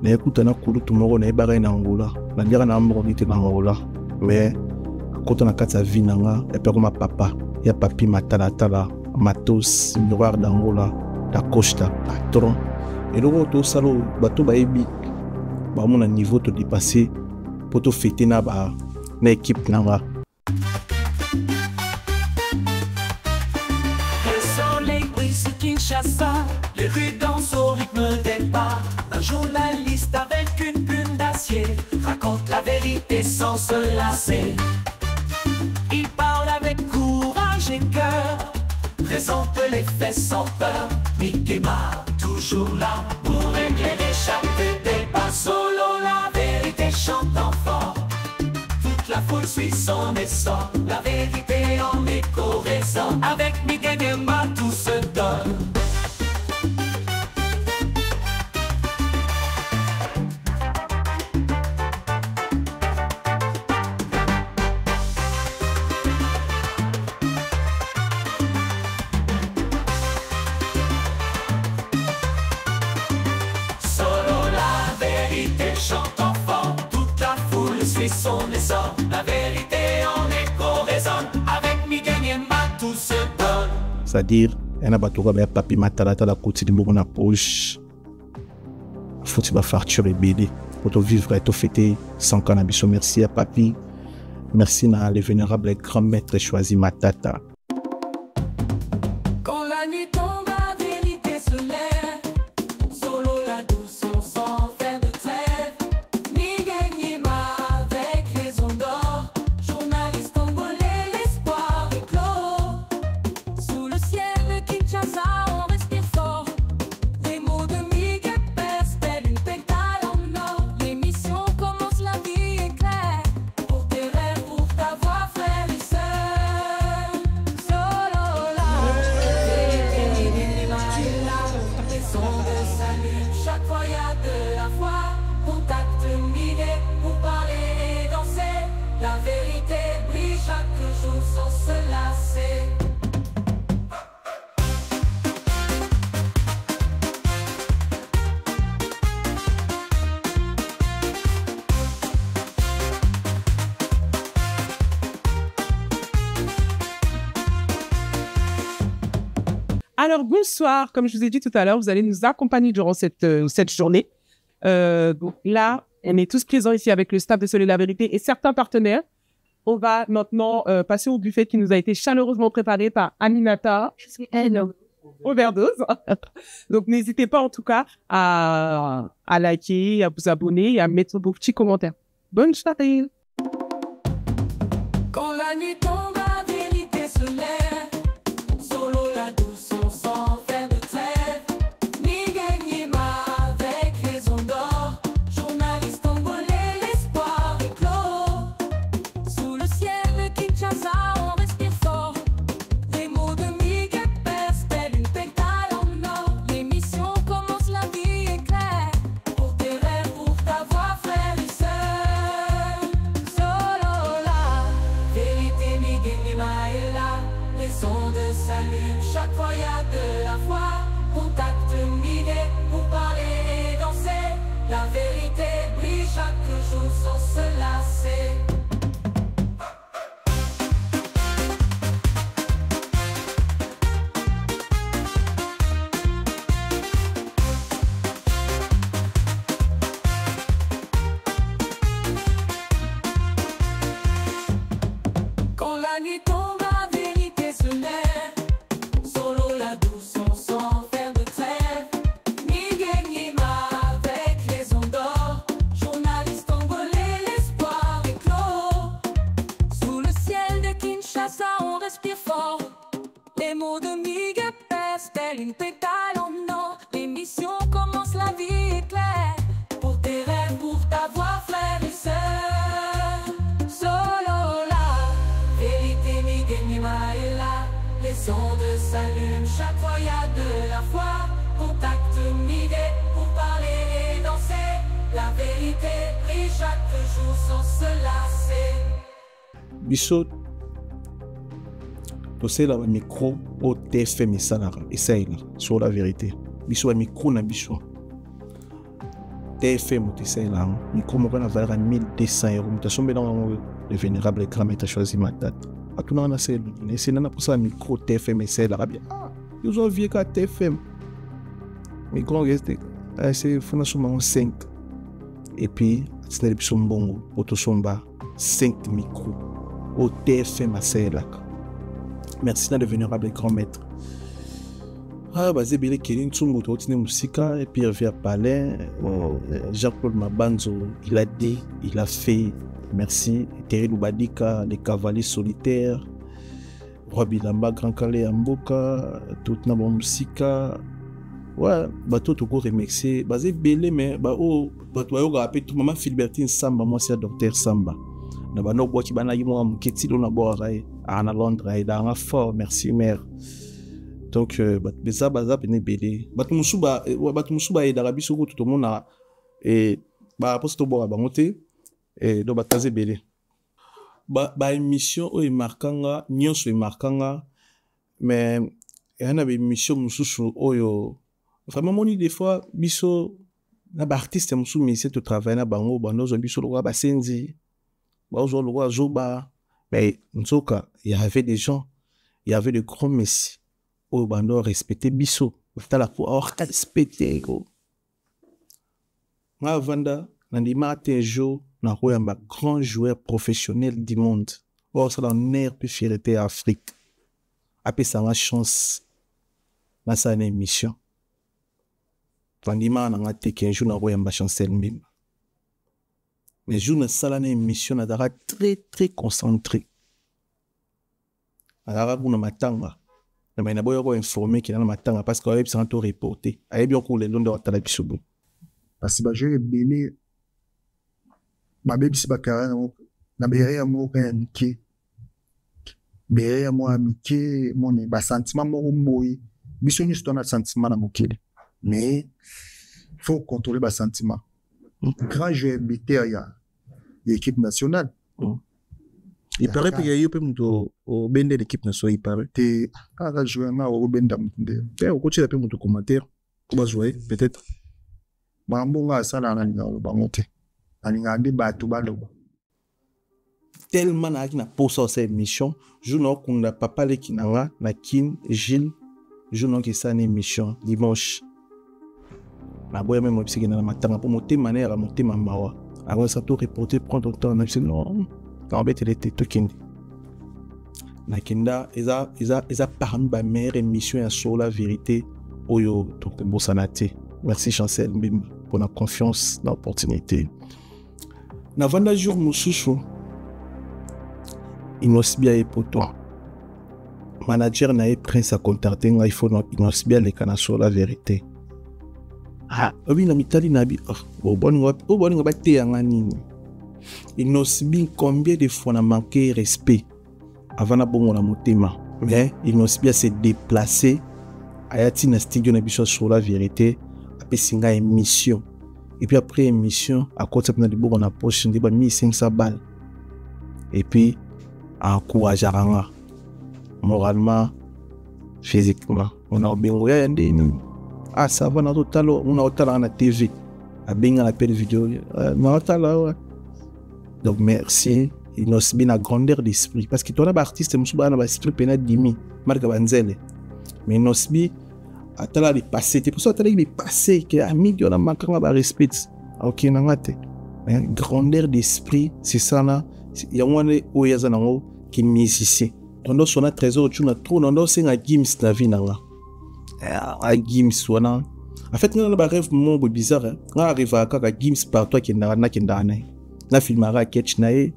na écoute na kulu tumoro na ebara na Angola na ndira na mborite na Angola mais quand on a kati vie nanga et puis comme papa ya papi matala matos miroir d'Angola da Costa patron et le tout salo bato baebi ba mon niveau to dépasser pour to fêter na équipe nanga. Le soleil brille sur Kinshasa, les rues dansent au rythme des pas. Un journaliste avec une plume d'acier raconte la vérité sans se lasser. Il parle avec courage et cœur, présente les faits sans peur. Mickey Mouse, toujours là pour éclairer chaque débat. Solo la vérité chante fort, toute la foule suit son essor. La vérité en écho résonne, avec Mickey Mouse tout se donne. Son essor, la vérité en écho résonne, avec Miguel tout se donne. C'est-à-dire, un abattoir avec papi matalata la côte de mon poche. Faut que tu facture et BD pour te vivre et te fêter sans cannabis. Merci à papi, merci à les vénérables grands maîtres choisi Matata. Quand la nuit tombe, la vérité se lève. Solo la douce, on s'en fait de trêve. Miguel avec les ondes d'or. Journaliste congolais, l'espoir éclore. Sous le ciel de Kinshasa, on respire fort. Des mots de Miguel percent telle une pétale en or. L'émission commence, la vie est claire. Pour tes rêves, pour ta voix, frère et sœur. Solo là, les sons de salut. Chaque fois y a de la foi. Contacte Miguel pour parler et danser. La vérité brille chaque jour sans se lasser. Alors, bonsoir. Comme je vous ai dit tout à l'heure, vous allez nous accompagner durant cette journée. Donc là, on est tous présents ici avec le staff de Soleil la Vérité et certains partenaires. On va maintenant passer au buffet qui nous a été chaleureusement préparé par Aminata. Overdose. Donc, n'hésitez pas en tout cas à liker, à vous abonner et à mettre vos petits commentaires. Bonne soirée. Quand la nuit tombe, la vérité se lève. Solo la douce, on s'en fait de trêve. Miguel avec les ondes d'or. Journaliste congolais, l'espoir éclore. Sous le ciel de Kinshasa, on respire fort. Des mots de Miguel percent telle une pétale en or. L'émission commence, la vie est claire. Pour tes rêves, pour ta voix, frère et sœur. chaque fois y a de la foi. Contact migué pour parler et danser. La vérité brille chaque jour sans se lasser. Quand la nuit tombe, la vérité se lève. Solo la douce, on sans faire de trêve. Miguel Niema avec les ondes d'or. Journaliste congolais, l'espoir éclos. Sous le ciel de Kinshasa, on respire fort. Les mots de Miguel pèsent tel une pétale en or. L'émission commence, la vie est claire. Pour tes rêves, pour ta voix, frère et sœur. Solo la vérité, Miguel Niema est là. Les ondes s'allument, chaque fois y a de la foi. Contact Miguel pour parler et danser. La vérité brille chaque jour sans se lasser. Biso tosala ba micro au TFM esalaka esaila sur la vérité. Biso ba micro na biso TFM tesala micro moko na valeur à 1200 €. Mutasombe dans le vénérable grand maître choisi ma date. Atuna na sel ne senana pour ça micro TFM esaila bien. Ils ont vu qu'à TFM micro reste c'est fondation 5 et puis c'est le biso mbongo autosomba 5 micros au TFM esaila. Merci de vénérable grand maître. Ah, bah, c'est bien qu'il y ait une somme de musique et puis vers Palais. Jean-Claude Mabanzo, il a dit, il a fait. Merci. Terry Loubadika, les cavaliers solitaires. Roby Lamba, Grand Calais, Amboka, toute la musique. Ouais, bah, tout au cours remixé. Bah, c'est bien, mais bah, oh, bah, toi, on a appelé tout maman Philbertine Samba, moi, c'est Docteur Samba. Na bano boki bana yimo muketi lo na borae à Londres et dans fort merci mère. Donc beza baza pene belé batumusuba et d'Arabie Saoudite tout le monde a et ba posto bora bangote et do bataze belé ba émission o markanga nyonso e markanga mais yana ba émission mususu oyo vraiment moni des fois biso na ba artiste musu mais c'est au travail na bango bano zo biso lo ba senzi. Mais Nzoka, il y avait des gens, il y avait de grands messieurs au bando respecté Bisso. T'as la foi respecté gros. Moi Vanda, n'anima un jour, n'a un grand joueur professionnel du monde. Or c'est dans air plus fierté Afrique. Après ça ma chance, dans sa émission. Vandima n'a été qu'un jour n'a un chancel même. Mais je ne sais pas une émission très concentrée. Alors, on a matanga. Mais on a informé qu'il y a matanga parce qu'on a besoin de reporter. Il y a bien qu'on les donne dans la télévision. Parce que j'ai belé, ma bébé c'est bakara na béré à moi amitié. Béré à moi amitié, mon sentiment mon moi. Mission ni c'est un sentiment na mokile. Mais faut contrôler bas sentiment. Grand joueur BTA ya l'équipe nationale. Il paraît qu'il y a eu au bende de l'équipe nationale, il paraît. T'es à jouer na au bende d'amde. T'es au coach il a pu monter commentaire. On va jouer peut-être. Bambonga sala na linga ba monter. Alinga débat tout baloba. Tellement na qui na posa cette émission, je n'en qu'on a pas parlé qui na kin Gilles, je n'en qui ça une émission dimanche. La boya même obséqué dans la matin pour monter manière à monter ma mawa. Alors ça tout reporter prendre ton temps. Je non. Quand bête elle était tout kindi. Na kinda ils a parmi ma meilleure émission sur la vérité oyo donc Bossanate. Merci Chancel Mbimba pour la confiance dans l'opportunité. Na vanda jour mususu. Inosbia et pour toi. Manager na prince à contacter un iPhone inosbia les canaux sur la vérité. Ah, obi na mitali na bi oh bon ba te yanga nini. Inosbi combien de fois na manqué respect avant na bongo na motema. Mais Inosbia s'est déplacé ayati na studio na biso sur la vérité après singa émission. Et puis après émission à côté na dibo na poche ndiba 1500 balles. Et puis encourageant moralement physiquement. On a bien voyé ndeni. Ah ça va na totalo, on a totala na TV. A bien la pelle vidéo. Na totala. Donc merci. Il nous bien la grandeur d'esprit parce que toi là artiste musuba na ba esprit pena dimi, marque banzele. Mais nous bien atala les passé, c'est pour ça atala les passé que ami on a manqué ba respect. OK na ngate. Grandeur d'esprit, c'est ça là. Il y a un où il y a un qui musicien. On a son trésor, tu n'as trop, on a aussi un Gims na vie nanga. Un Gims wana. En fait, on a un rêve mon bizarre. On arrive à un Gims par toi qui n'a na filmara ketch nae.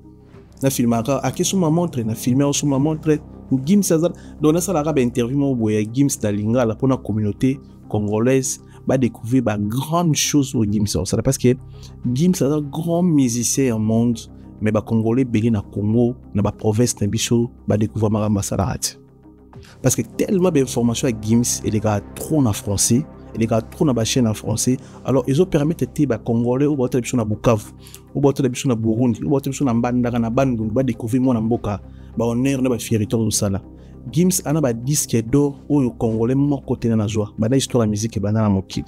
Na filmara a qu'est-ce ma montre, na filmer sur ma montre. Gims ça donc ça la rabe interview mon boy Gims da lingala pour la communauté congolaise. Va découvrir bah grande chose au Gims ça parce que Gims c'est un grand musicien au monde mais bah congolais belé na Congo na ba province na biso va découvrir maramba salat parce que tellement d'informations à Gims et les gars trop en français et les gars trop na ba chaîne en français alors ils ont permis de bah congolais ou botre biso na Bukavu ou botre biso na Burundi ou botre biso na Mbandaka na Bandung va découvrir mon mboka ba honneur na ba fierté tout ça là. Gims ana ba disque d'or au congolais mo côté na joie ba na histoire de musique ba na mokili.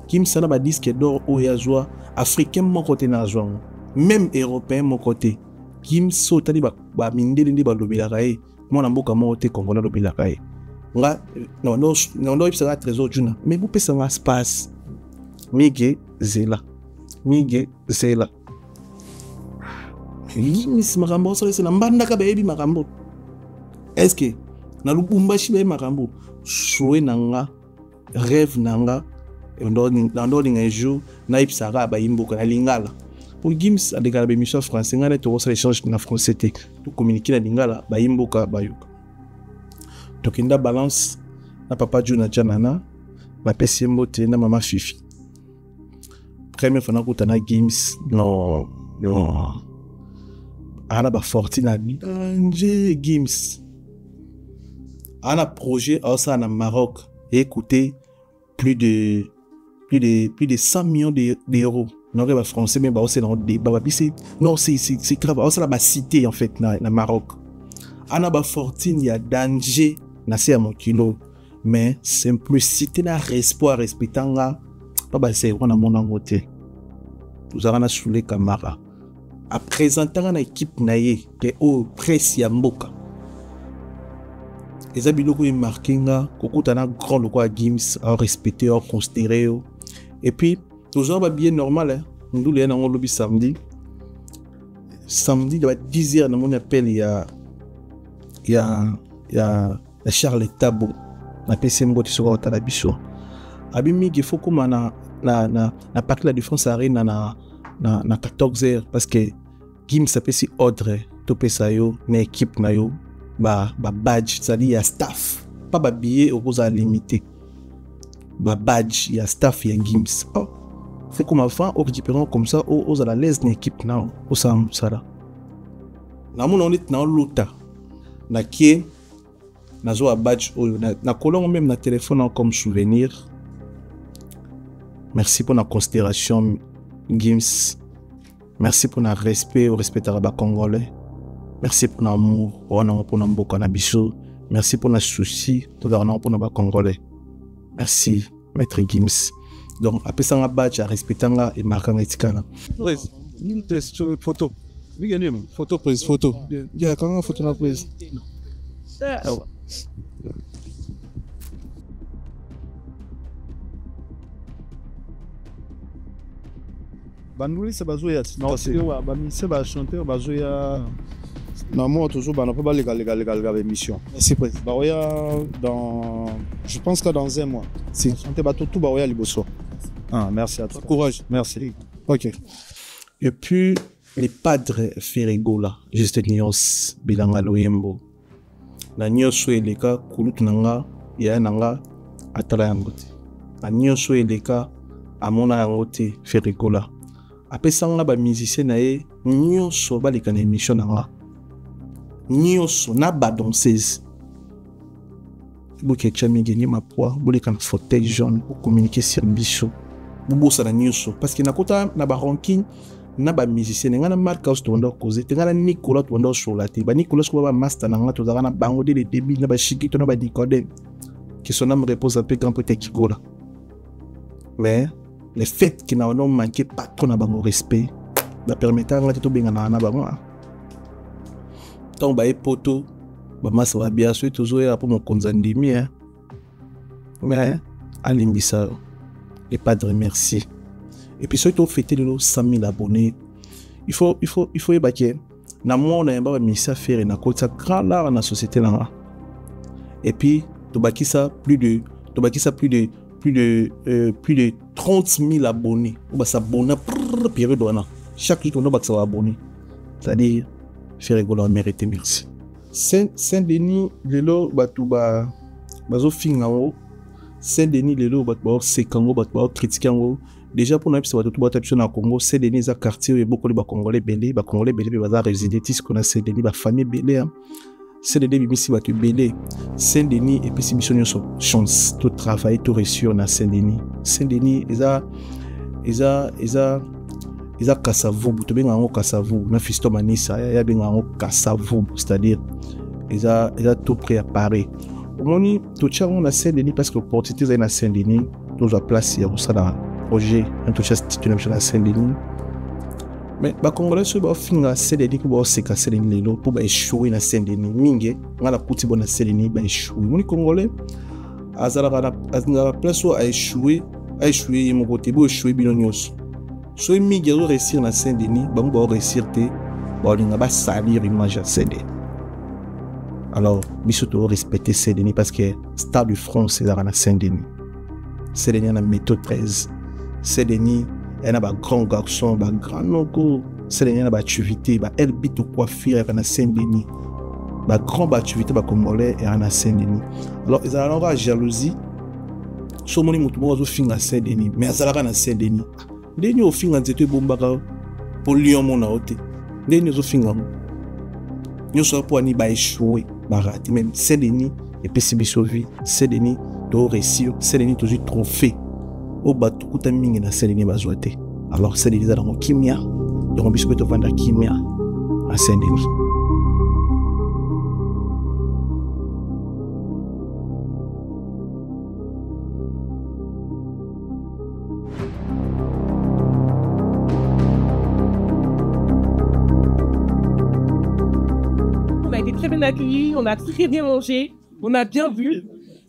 Gims ana ba disque d'or au ya joie africain mo côté na joie même européen mo côté. Gims sotali ba mindeli ndi ba lobela kai mo na mboka mo côté congolais lobela kai nga no ipsa trésor juna mais vous pesa nga espace mige zela Gims makambo so c'est na Mbandaka ba ebi makambo est-ce que na Lubumbashi be makambo souhait nanga rêve nanga dans un jour na ipsara ba imboka na lingala pour Gims a déclaré mission français ngana to ça échange na français te to communiquer na lingala ba imboka ba yoka to kinda balance na papa Juna Janana ba pesi mbote na mama Fifi première fois na kutana Gims no ana ba fortune danger Gims ana projet au en Maroc et coûté plus de 100 millions d'euros. Non pas français mais c'est dans des non c'est grave au la cité en fait na Maroc. Ana ba fortune ya danger na c'est à mon kilo mais simplicité na espoir respectant là pas c'est on a mon angoté. Nous avons sous les camarades. À présenter une équipe naïe que au presse ya mboka. Les habits locaux marqués nga kokutana grand local Gims à respecter à considérer et puis toujours ba bien normal hein nous les on lobby samedi de 10h dans mon appel il y a Charles Tabo na PC mboti sur la biso abimi qu'il faut comme na parc la défense arena na 14h parce que Gims s'appelle si ordre topé ça yo na équipe na yo ba badge c'est-à-dire ya staff pas ba billet au cause limité ba badge ya staff ya Gims c'est comme avant au récupérant comme ça aux à la l'aise une équipe na au sam ça là na mon on est na lota na qui na zo badge na colon même na téléphone comme souvenir. Merci pour la considération Gims, merci pour le respect au respect arabe congolais. Merci pour l'amour, pour l'amboka na biso. Merci pour le souci, pour le congolais. Merci, maître Gims. Donc, après ça, on a badge à respecter et marquant et ticana. Une photo. Photo prise, photo. Il y a quand même photo na prise. Bandouli c'est bazoya non c'est ba ministre ba chanteur bazoya normalement toujours ba n'a pas légal émission c'est président baoya dans je pense que dans un mois si chanter ba tout baoya liboso merci à toi courage merci OK et puis les padres Ferrego là juste Nios Bilanga Loyembo na Nyoso eleka kulutu nanga ya nanga atala yangote na Nyoso eleka amona yangote Ferrego là après ça on a ba musicien na ye nyonso ba lekana émission na nyonso na ba danseuse boke chami gagner ma poids bo lekana fauteuil jaune pour communiquer sur biso bo ça na nyonso parce que na kota na ba ranking na ba musicien nga na Marcus to ndo cause te nga na Nicolas to ndo solate ba Nicolas ko ba master na nga to za na bango de début na ba shiki to na ba Nicodème que son âme repose un peu grand peu Kigola. Mais le fait qu'il n'a pas manqué pas trop de respect, va permettre à tout bien na bango. Tant ba poto, ba masa wa bien sûr toujours là pour mon konzandimi hein. Mais alimbisa les padres merci. Et puis surtout fêter de 100 000 abonnés. Il faut ébaquer. Na moi on a un ba misa faire na côté grand là dans la société là. Et puis tu baki ça plus de 30 000 abonnés. On va s'abonner période là. Chaque jour on va s'abonner. C'est-à-dire faire rigoler mériter merci. Saint-Denis lelo batuba bazo fingawo. Saint-Denis lelo batuba sekango batuba critiquango. Déjà pour nous c'est tout batuba tapis na Congo. Saint-Denis za quartier et beaucoup de Congolais belé baza résider tis qu'on a Saint-Denis ba famille belé. Saint-Denis bimisi batu belé. Saint-Denis et puis si mission chance tout travail tout réussir na Saint-Denis. Saint-Denis Isa Kasavubu, tu benga ngo Kasavubu, na fisto manisa, ya benga ngo Kasavubu, c'est-à-dire Isa tout prêt à parer. Omoni tout tcha on a Saint-Denis parce que l'opportunité est na Saint-Denis, nous a placé à ça dans projet, un tout tcha titulaire na Saint-Denis. Mais ba Congolais se ba finga Saint-Denis pour se casser les lelo pour ba échouer na Saint-Denis, mingi ngala kuti bona Saint-Denis ba échouer. Moni Congolais azala na place où a échouer mon côté bo échouer binonyos. So imigi zo réussir na Saint-Denis, bango ba réussir te, ba linga ba salir image à Saint-Denis. Alors, biso to respecter Saint-Denis parce que Stade de France c'est dans Saint-Denis. Saint-Denis na méthode 13. Saint-Denis est un grand garçon, un grand noko. Saint-Denis na ba activité, ba el bito coiffure na Saint-Denis. Ba grand activité ba congolais et na Saint-Denis. Alors, ils ont la jalousie. So moni mutu bo zo finga Saint-Denis, mais azalaka na Saint-Denis. Ndeni ofinga nzete bombaka po lion mona ote. Ndeni ofinga mo. Nyoso po ani ba échouer, ba rater même Saint-Denis et puis biso vie. Saint-Denis to réussir, Saint-Denis to ju trophée. O batu kuta mingi na Saint-Denis bazwate. Alors Saint-Denis za dans kimia, yo biso to vanda kimia à Saint-Denis. Accueillis, on a très bien mangé, on a bien vu.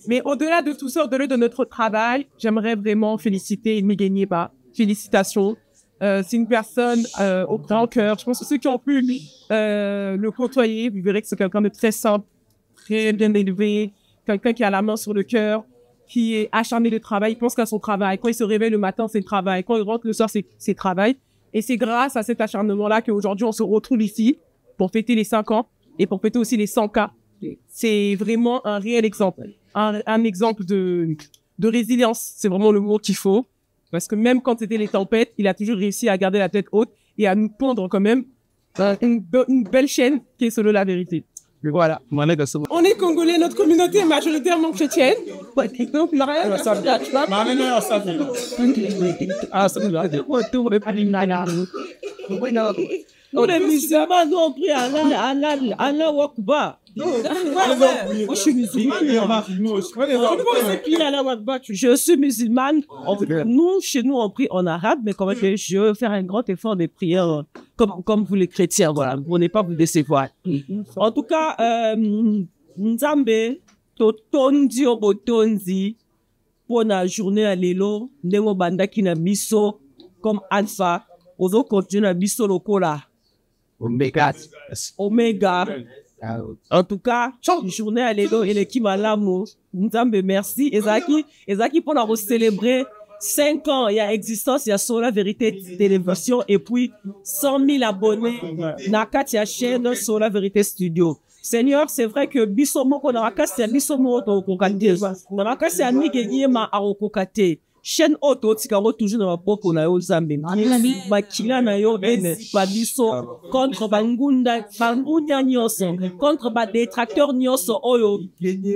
Mais au-delà de tout ça, au-delà de notre travail, j'aimerais vraiment féliciter Miguel Nieba. Félicitations. C'est une personne au grand cœur. Je pense que ceux qui ont pu le côtoyer, vous verrez que c'est quelqu'un de très simple, très bien élevé, quelqu'un qui a la main sur le cœur, qui est acharné de travail. Il pense qu'à son travail. Quand il se réveille le matin, c'est le travail. Quand il rentre le soir, c'est le travail. Et c'est grâce à cet acharnement-là qu'aujourd'hui, on se retrouve ici pour fêter les 5 ans. Et pour fêter aussi les 100K. C'est vraiment un réel exemple. Un exemple de résilience. C'est vraiment le mot qu'il faut. Parce que même quand c'était les tempêtes, il a toujours réussi à garder la tête haute et à nous pondre quand même une belle chaîne qui est Solo la vérité. Voilà. On est congolais, notre communauté est majoritairement chrétienne. Donc, les musulmans ont pris Allah Wakba. Je suis musulmane. Nous, chez nous, on prie en arabe, mais quand même, je veux faire un grand effort de prière comme vous les chrétiens, voilà, pour ne pas vous décevoir. En tout cas, Nzambe, Totondi Obotonzi, pour la journée à l'élo, Nengo Banda Kina Biso, comme Alpha, Ozo continue à Biso Lokola. Omega. En tout cas, journée à l'élo et l'équipe à l'amour. Nzambe, merci. Ezaki pour nous célébrer 5 ans, il y a existence, il y a sur la vérité télévision et puis 100 000 abonnés. Nakatia chaîne sur la vérité studio. Seigneur, c'est vrai que Bisomo, qu'on a cassé Bisomo, on a cassé Miguel Nieba à Okokate. chaîne auto tikango toujours na maboko na yo Nzambe makila na yo bene babiso contre bangunya nyonso contre ba détracteur nyonso oyo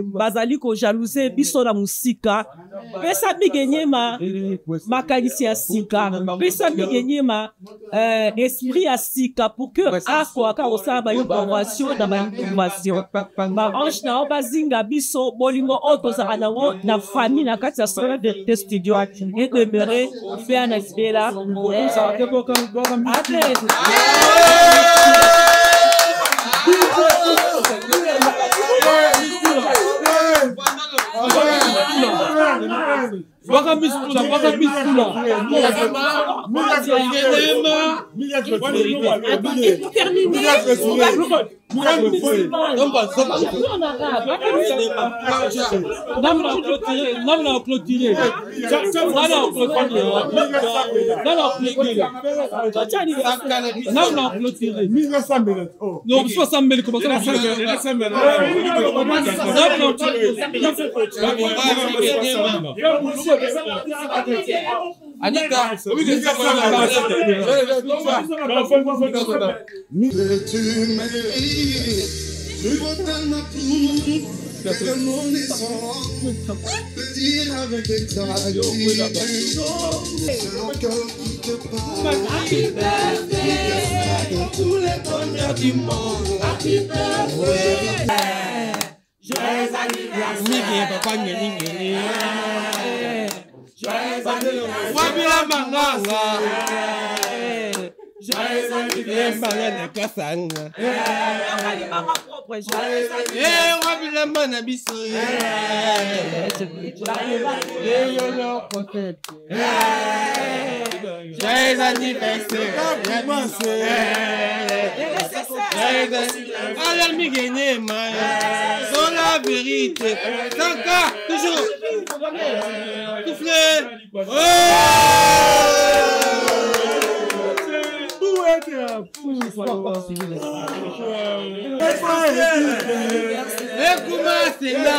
bazali ko jalouser biso na musika pesa bigenyema makanisi ya sika pesa bigenyema esprit ya sika pour que akwa ka osala ba innovation na ba innovation ba ange na bazinga biso bolingo otozaka nango na famille na kati ya Solo la Vérité Studio et demeurer faire un aspect là. Anita, Happy birthday, tous les bonheurs du monde. Happy birthday. Joyeux anniversaire, papa Nyelingeli. Joyeux anniversaire, Wabila Manganga. Joyeux anniversaire, Mangana Kasanga. Wabila Manabiso. Joyeux anniversaire. Alors Miguel Solo la Vérité. Sanka, toujours. Soufflez. Et comment c'est là?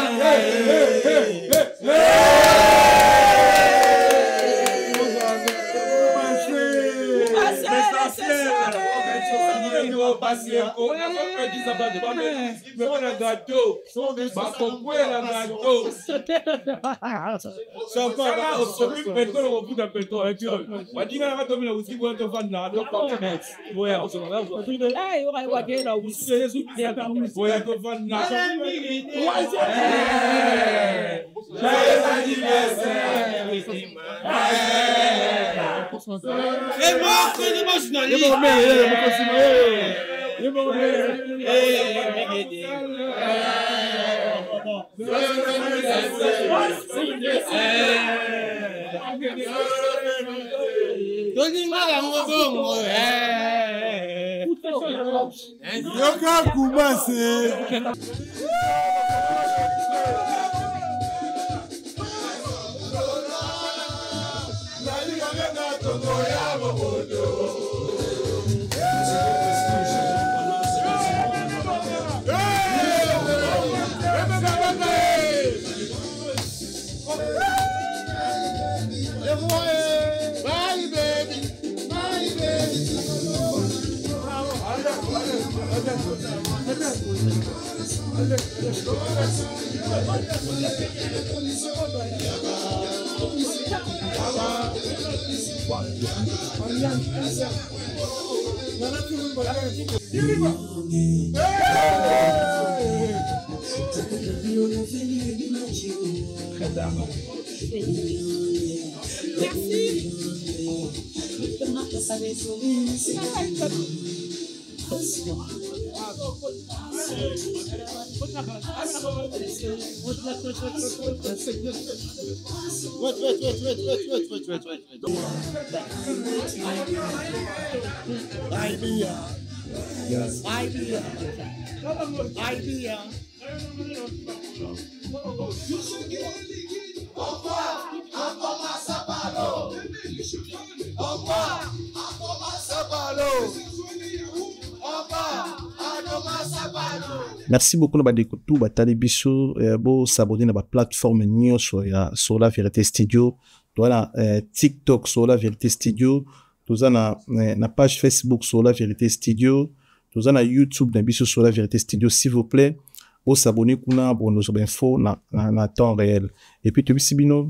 Merci beaucoup na bandeko batali biso bo s'abonner na ba plateforme nyonso ya Solo la Vérité Studio Voilà, TikTok sur la vérité studio. Tout ça na page Facebook sur la vérité studio. Tout ça na YouTube na biso sur la vérité studio. S'il vous plaît, vous s'abonner kuna pour nos infos na temps réel. Et puis tu sais bino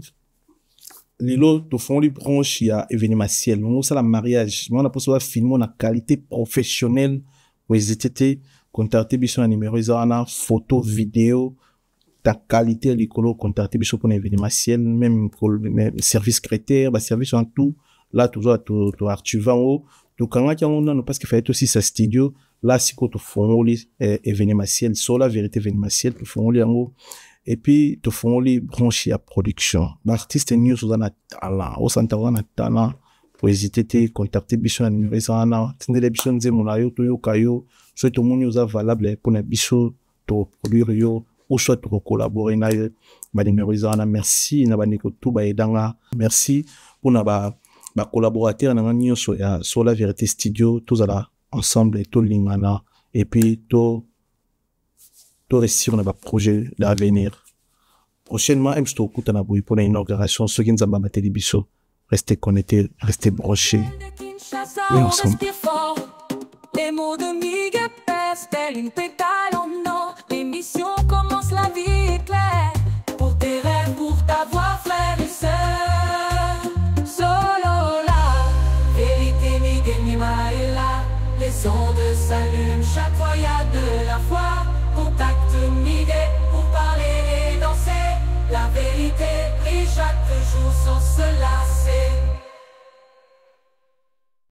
lilo to font les branches ya événementiel. On ça la mariage. On a possible filmer na qualité professionnelle. Vous étiez contacter biso na numéro na photo vidéo ta qualité l'écolo contacter biso pour événementiel même pour service secrétaire ba service en tout là toujours to archiver en haut donc quand on a parce qu'il fallait aussi sa studio là si qu'on te font les événementiel sur la vérité événementiel te font les en haut et puis te font les branches à production l'artiste news on a talent au centre on a talent pour hésiter contacter biso na numéro na tindele biso nzemo na yo to yo kayo soit tout le monde est valable pour na biso to produire yo ou soit to collaborer na ba numéro na merci na ba niko tout ba edanga merci pour na ba collaborateur na nyo sur la vérité studio tous ala ensemble et tout lingana et puis to réussir na ba projet d'avenir prochainement emsto kutana boy pour l'inauguration ce qui nzamba ba télévision restez connectés restez branchés et ensemble. Les mots de Miguel pèsent tel une pétale en or. L'émission commence, la vie est claire. Pour tes rêves, pour t'avoir frère et sœur. Solo là, vérité Miguel Nima est là. Les ondes s'allument, chaque fois y a de la foi. Contacte Miguel pour parler et danser. La vérité brille chaque jour sans se lasser.